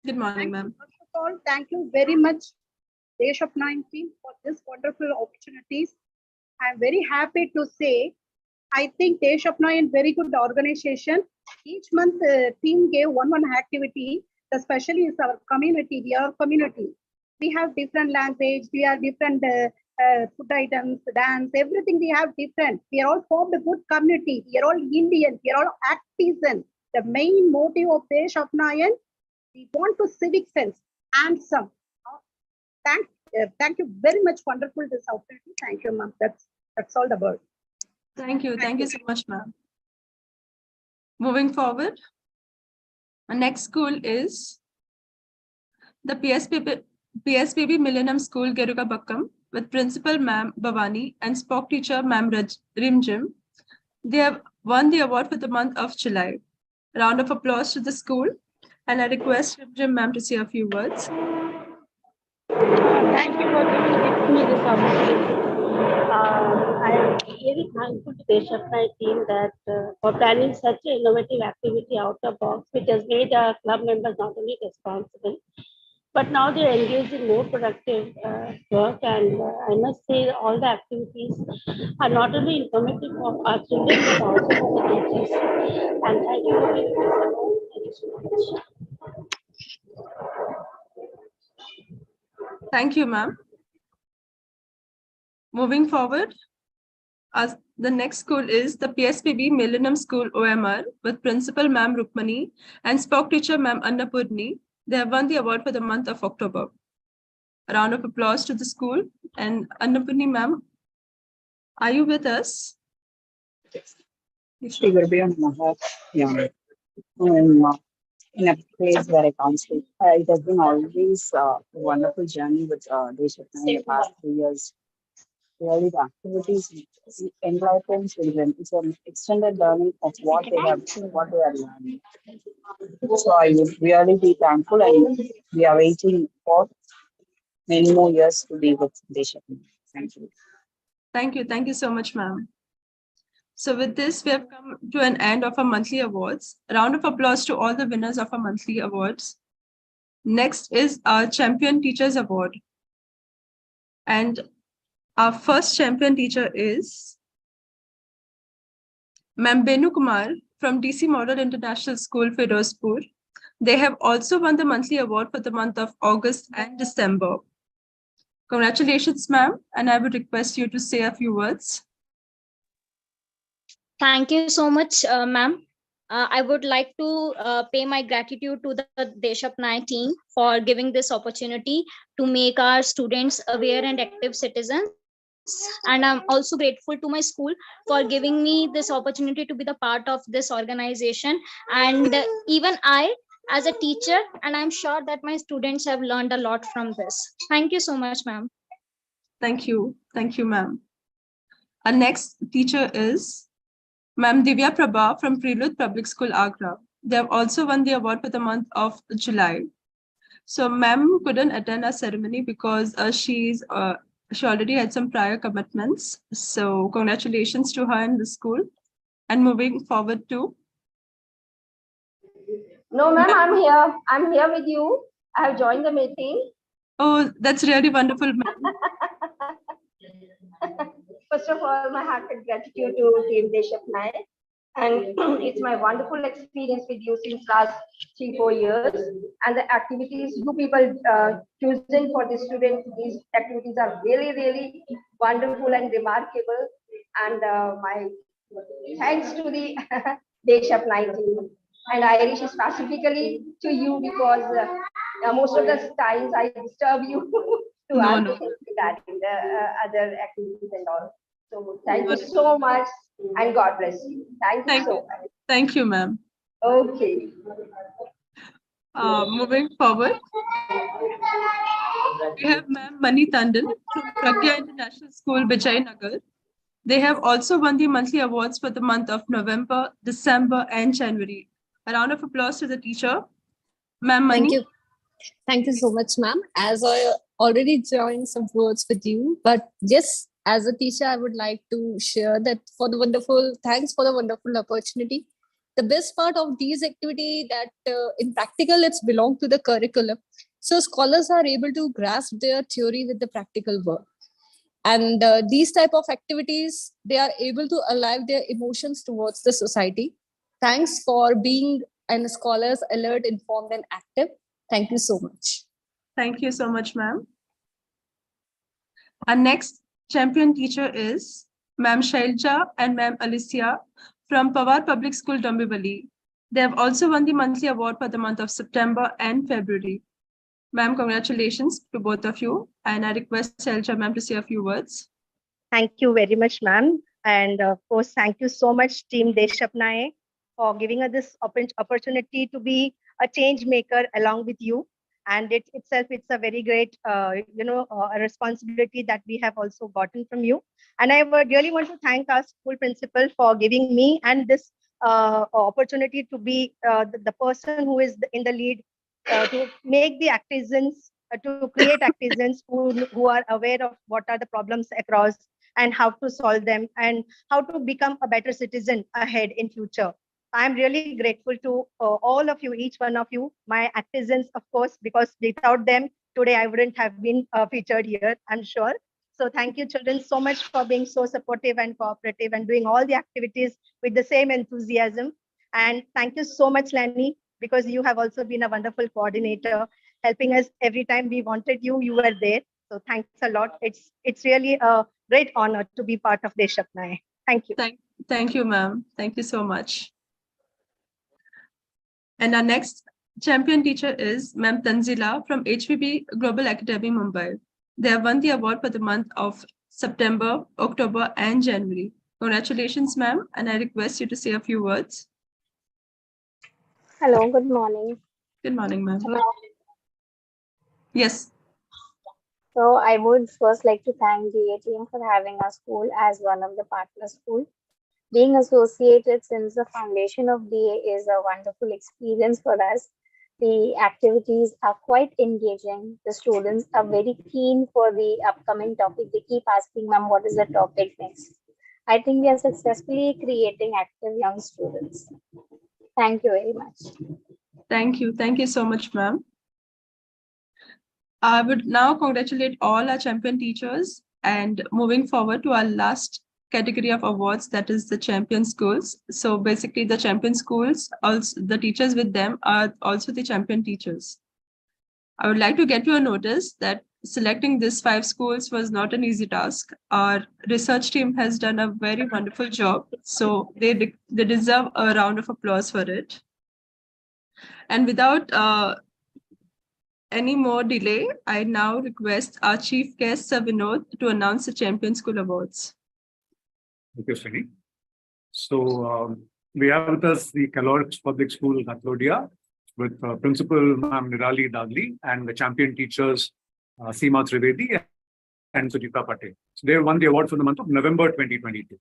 Good morning, ma'am. First of all, thank you very much, Desh Apnayen team, for this wonderful opportunities. I'm very happy to say, I think Desh Apnayen very good organization. Each month, team gave one activity. Especially is our community. We are community. We have different language. We have different food items, dance, everything we have different. We are all formed a good community. We are all Indian. We are all artisans. The main motive of Desh Apnayen, we want to civic sense and some. Thank you very much. Wonderful this opportunity. Thank you, ma'am. That's all the word. Thank you. Thank you so much, ma'am. Moving forward, our next school is the PSPB Millennium School, Geruka Bakkam, with Principal Ma'am Bhavani and Spock Teacher Ma'am Rimjim. They have won the award for the month of July. Round of applause to the school, and I request Rimjim Ma'am to say a few words. Thank you for giving me this opportunity. I am very thankful to Desh Apnayen team that for planning such an innovative activity out of box, which has made our club members not only responsible, but now they are engaged in more productive work. And I must say all the activities are not only informative for our children, but also for the teachers. And thank you for giving me this award. Thank you so much. Thank you, ma'am. Moving forward, the next school is the PSPB Millennium School OMR with Principal Ma'am Rukmani and Spock Teacher Ma'am Annapurni. They have won the award for the month of October. A round of applause to the school. And Annapurni ma'am, are you with us? Shri Gurubhyo Namaha. Yeah. In a place where I can't speak. It has been always a wonderful journey with Desh Apnayen in the past 3 years. Really, the activities enlighten children. It's an extended learning of what they are learning. So I would really be thankful, and we are waiting for many more years to be with Desh Apnayen. Thank you. Thank you. Thank you so much, ma'am. So with this, we have come to an end of our monthly awards. A round of applause to all the winners of our monthly awards. Next is our Champion Teachers Award. And our first champion teacher is Ma'am Benu Kumar from DC Model International School, Firozpur. They have also won the monthly award for the month of August and December. Congratulations, ma'am, and I would request you to say a few words. Thank you so much, ma'am. I would like to pay my gratitude to the Desh Apnayen team for giving this opportunity to make our students aware and active citizens. And I'm also grateful to my school for giving me this opportunity to be the part of this organization. And even I, as a teacher, and I'm sure that my students have learned a lot from this. Thank you so much, ma'am. Thank you. Thank you, ma'am. Our next teacher is Ma'am Divya Prabha from Prelude Public School, Agra. They have also won the award for the month of July. So ma'am couldn't attend our ceremony because she already had some prior commitments. So congratulations to her and the school. And moving forward to. No, ma'am, I'm here. I'm here with you. I have joined the meeting. Oh, that's really wonderful, ma'am. First of all, my heartfelt gratitude to Team Desh Apnayen. And it's my wonderful experience with you since last 3-4 years. And the activities you people choosing for the students, these activities are really, really wonderful and remarkable. And my thanks to the Desh Apnayen team. And I wish specifically to you because most of the times I disturb you to ask regarding the other activities and all. So thank you so much and God bless you. Thank you so much. Thank you, ma'am. Okay. Moving forward, we have Ma'am Mani Tandon from Pragya International School, Vijayanagar. They have also won the monthly awards for the month of November, December, and January. A round of applause to the teacher. Ma'am Mani. Thank you. Thank you so much, ma'am. As I already joined some words with you, but yes, as a teacher, I would like to share that thanks for the wonderful opportunity. The best part of these activity that in practical, it's belong to the curriculum. So scholars are able to grasp their theory with the practical work. And these type of activities, they are able to alive their emotions towards the society. Thanks for being and scholars alert, informed, and active. Thank you so much. Thank you so much, ma'am. Our next champion teacher is Ma'am Shailja and Ma'am Alicia from Pawar Public School, Dombivali. They have also won the monthly award for the month of September and February. Ma'am, congratulations to both of you. And I request Shailja ma'am to say a few words. Thank you very much, ma'am. And of course, thank you so much, Team Desh Apnayen, for giving us this opportunity to be a change maker along with you. And it itself, it's a very great, a responsibility that we have also gotten from you. And I would really want to thank our school principal for giving me and this opportunity to be the person who is in the lead to make the artisans, to create artisans who are aware of what are the problems across and how to solve them and how to become a better citizen ahead in future. I'm really grateful to all of you, each one of you, my artisans, of course, because without them, today I wouldn't have been featured here, I'm sure. So thank you, children, so much for being so supportive and cooperative and doing all the activities with the same enthusiasm. And thank you so much, Lani, because you have also been a wonderful coordinator, helping us every time we wanted you, you were there. So thanks a lot. It's really a great honor to be part of Desh Apnayen. Thank you. Thank you, ma'am. Thank you so much. And our next champion teacher is Ma'am Tanzila from HVB Global Academy, Mumbai. They have won the award for the month of September, October, and January. Congratulations, ma'am, and I request you to say a few words. Hello, good morning. Good morning, ma'am. Am I audible? Yes. So I would first like to thank DA team for having our school as one of the partner schools. Being associated since the foundation of DA is a wonderful experience for us. The activities are quite engaging. The students are very keen for the upcoming topic. They keep asking, ma'am, what is the topic next? I think we are successfully creating active young students. Thank you very much. Thank you. Thank you so much, ma'am. I would now congratulate all our champion teachers and moving forward to our last category of awards, that is the champion schools. So basically the champion schools, also the teachers with them are also the champion teachers. I would like to get you a notice that selecting these 5 schools was not an easy task. Our research team has done a very wonderful job. So they deserve a round of applause for it. And without any more delay, I now request our chief guest, Sir Vinod, to announce the Champion School Awards. Thank you, Srini. So we have with us the Calorics Public School, Katlodia, with Principal Ma'am Nirali Dagli and the champion teachers, Seema Trivedi and Sujita Patel. So they won the award for the month of November 2022.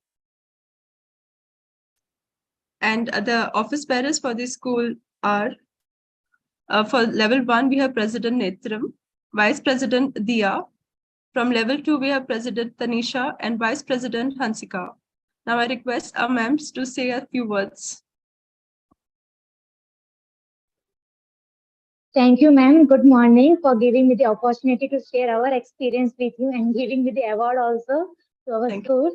And the office bearers for this school are, for level 1, we have President Netram, Vice President Dia. From level 2, we have President Tanisha and Vice President Hansika. Now I request our ma'ams to say a few words. Thank you, ma'am. Good morning for giving me the opportunity to share our experience with you and giving me the award also to our school.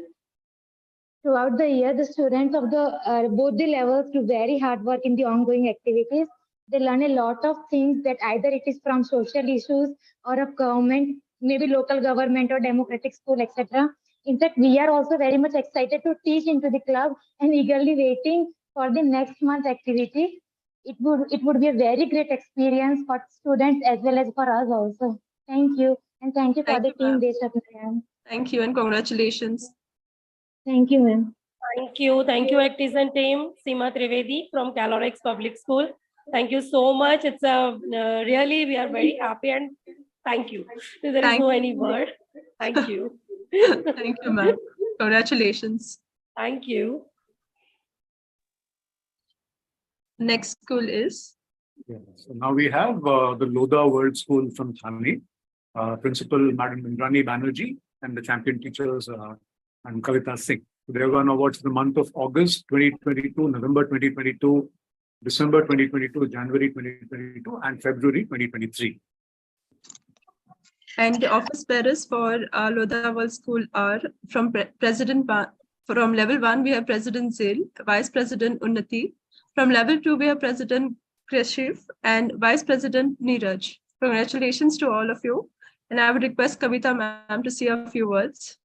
Throughout the year, the students of the both the levels do very hard work in the ongoing activities. They learn a lot of things that either it is from social issues or of government, maybe local government or democratic school, etc. In fact, we are also very much excited to teach into the club and eagerly waiting for the next month's activity. It would be a very great experience for students as well as for us also. Thank you. And thank you for the team, Desh Apnayen. Thank you and congratulations. Thank you, ma'am. Thank you. Thank you, Actisan team. Seema Trivedi from Calorics Public School. Thank you so much. It's a really, we are very happy and thank you. There is no any word. Thank you. Thank you, ma'am. Congratulations. Thank you. Next school is? Yeah. So now we have the Lodha World School from Thane, Principal Madam Indrani Banerjee and the champion teachers and Kavita Singh. So they won awards for the month of August 2022, November 2022, December 2022, January 2022, and February 2023. And the office bearers for Lodha World School are from from level 1, we have President Zil, Vice President Unnati. From level 2, we have President Krishif and Vice President Neeraj. Congratulations to all of you. And I would request Kavita ma'am to say a few words.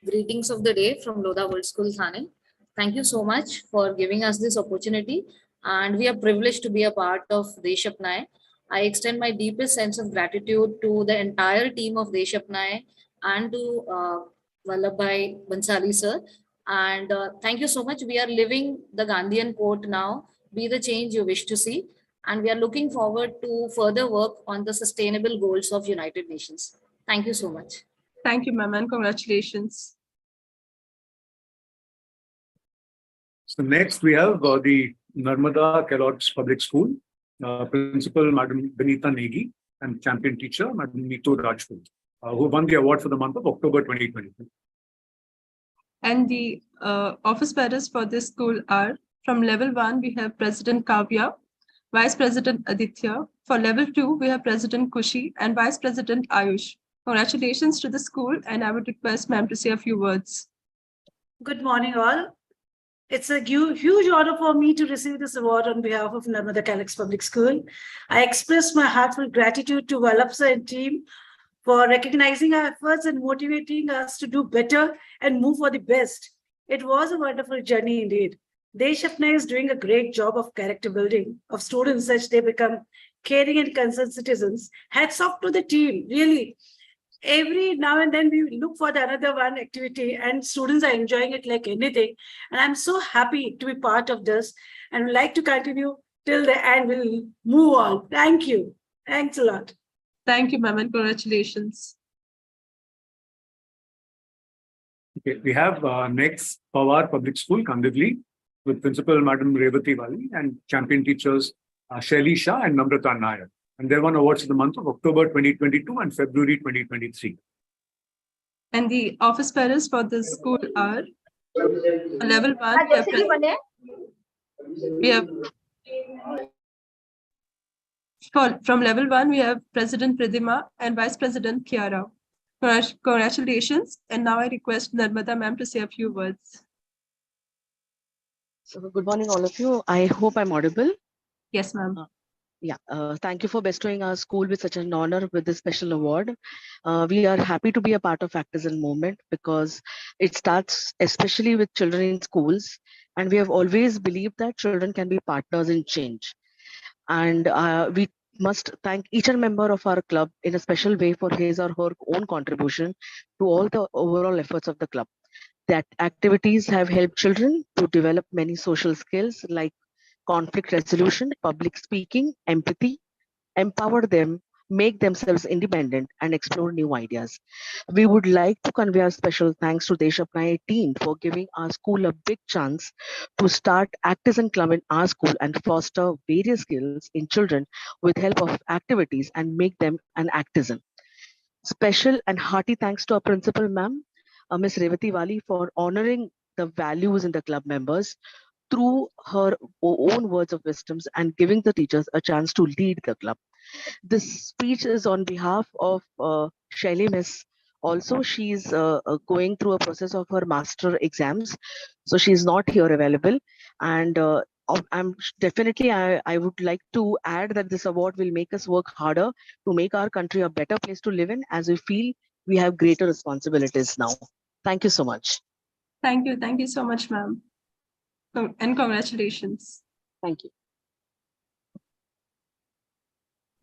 Greetings of the day from Lodha World School, Thane. Thank you so much for giving us this opportunity. And we are privileged to be a part of Desh Apnayen. I extend my deepest sense of gratitude to the entire team of Desh Apnayen and to Vallabh Bhanshali sir. And thank you so much. We are living the Gandhian quote now, be the change you wish to see. and we are looking forward to further work on the sustainable goals of United Nations. Thank you so much. Thank you, ma'am, and congratulations. So next we have the Narmada Kellogg's Public School, Principal Madam Benita Negi and champion teacher Madam Neetu Rajput, who won the award for the month of October 2022. And the office bearers for this school are, from level 1, we have President Kavya, Vice President Aditya. For level 2, we have President Kushi and Vice President Ayush. Congratulations to the school, and I would request ma'am to say a few words. Good morning, all. It's a huge honor for me to receive this award on behalf of Narmada Kellogg's Public School. I express my heartfelt gratitude to Vallabh sir and team for recognizing our efforts and motivating us to do better and move for the best. It was a wonderful journey indeed. Desh Apnayen is doing a great job of character building of students such they become caring and concerned citizens. Hats off to the team, really. Every now and then we look for the another one activity and students are enjoying it like anything. And I'm so happy to be part of this and would like to continue till the end. We'll move on. Thank you. Thanks a lot. Thank you, ma'am, and congratulations. Okay, we have next Pawar Public School, Kandivli, with Principal Madam Revati Wali and champion teachers Shaili Shah and Namrata Nair. And they won awards in the month of October 2022 and February 2023. And the office bearers for this school are, level 1, we have from level 1, we have President Pridhima and Vice President Kiara. Congratulations. And now I request Narmada ma'am to say a few words. So good morning, all of you. I hope I'm audible. Yes, ma'am. Thank you for bestowing our school with such an honor with this special award. We are happy to be a part of Activism Movement because it starts especially with children in schools, and we have always believed that children can be partners in change. And we must thank each and member of our club in a special way for his or her own contribution to all the overall efforts of the club. That activities have helped children to develop many social skills like conflict resolution, public speaking, empathy, empower them, make themselves independent, and explore new ideas. We would like to convey our special thanks to Desh Apnayen team for giving our school a big chance to start Activism Club in our school and foster various skills in children with help of activities and make them an activism. Special and hearty thanks to our principal ma'am, Ms. Revati Wali, for honoring the values in the club members through her own words of wisdoms and giving the teachers a chance to lead the club. This speech is on behalf of Shaili Miss. Also, she's going through a process of her master exams, so she's not here available. And I would like to add that this award will make us work harder to make our country a better place to live in, as we feel we have greater responsibilities now. Thank you so much. Thank you. Thank you so much, ma'am. And congratulations. Thank you.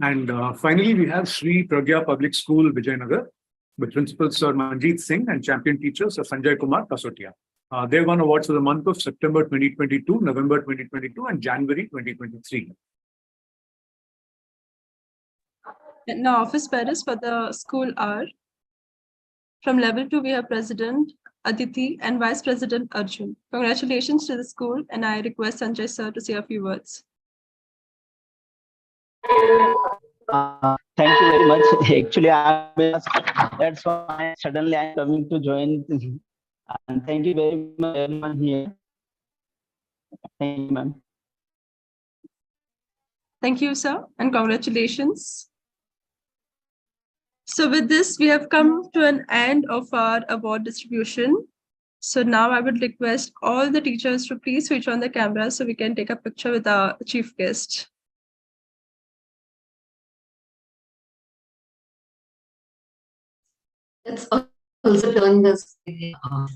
And finally, we have Sri Pragya Public School, Vijayanagar, with Principal Sir Manjeet Singh and champion teacher Sir Sanjay Kumar Kasotia. They won awards for the month of September 2022, November 2022, and January 2023. And now office bearers for the school are, from level 2, we have President Aditi and Vice President Arjun. Congratulations to the school, and I request Sanjay sir to say a few words. Thank you very much. Actually, that's why suddenly I'm coming to join. And thank you very much, everyone here. Thank you, ma'am. Thank you, sir, and congratulations. So with this, we have come to an end of our award distribution. So now I would request all the teachers to please switch on the camera so we can take a picture with our chief guest. Let's also turn this off.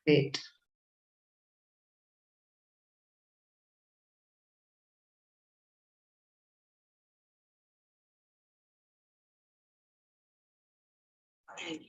Great. Thank you.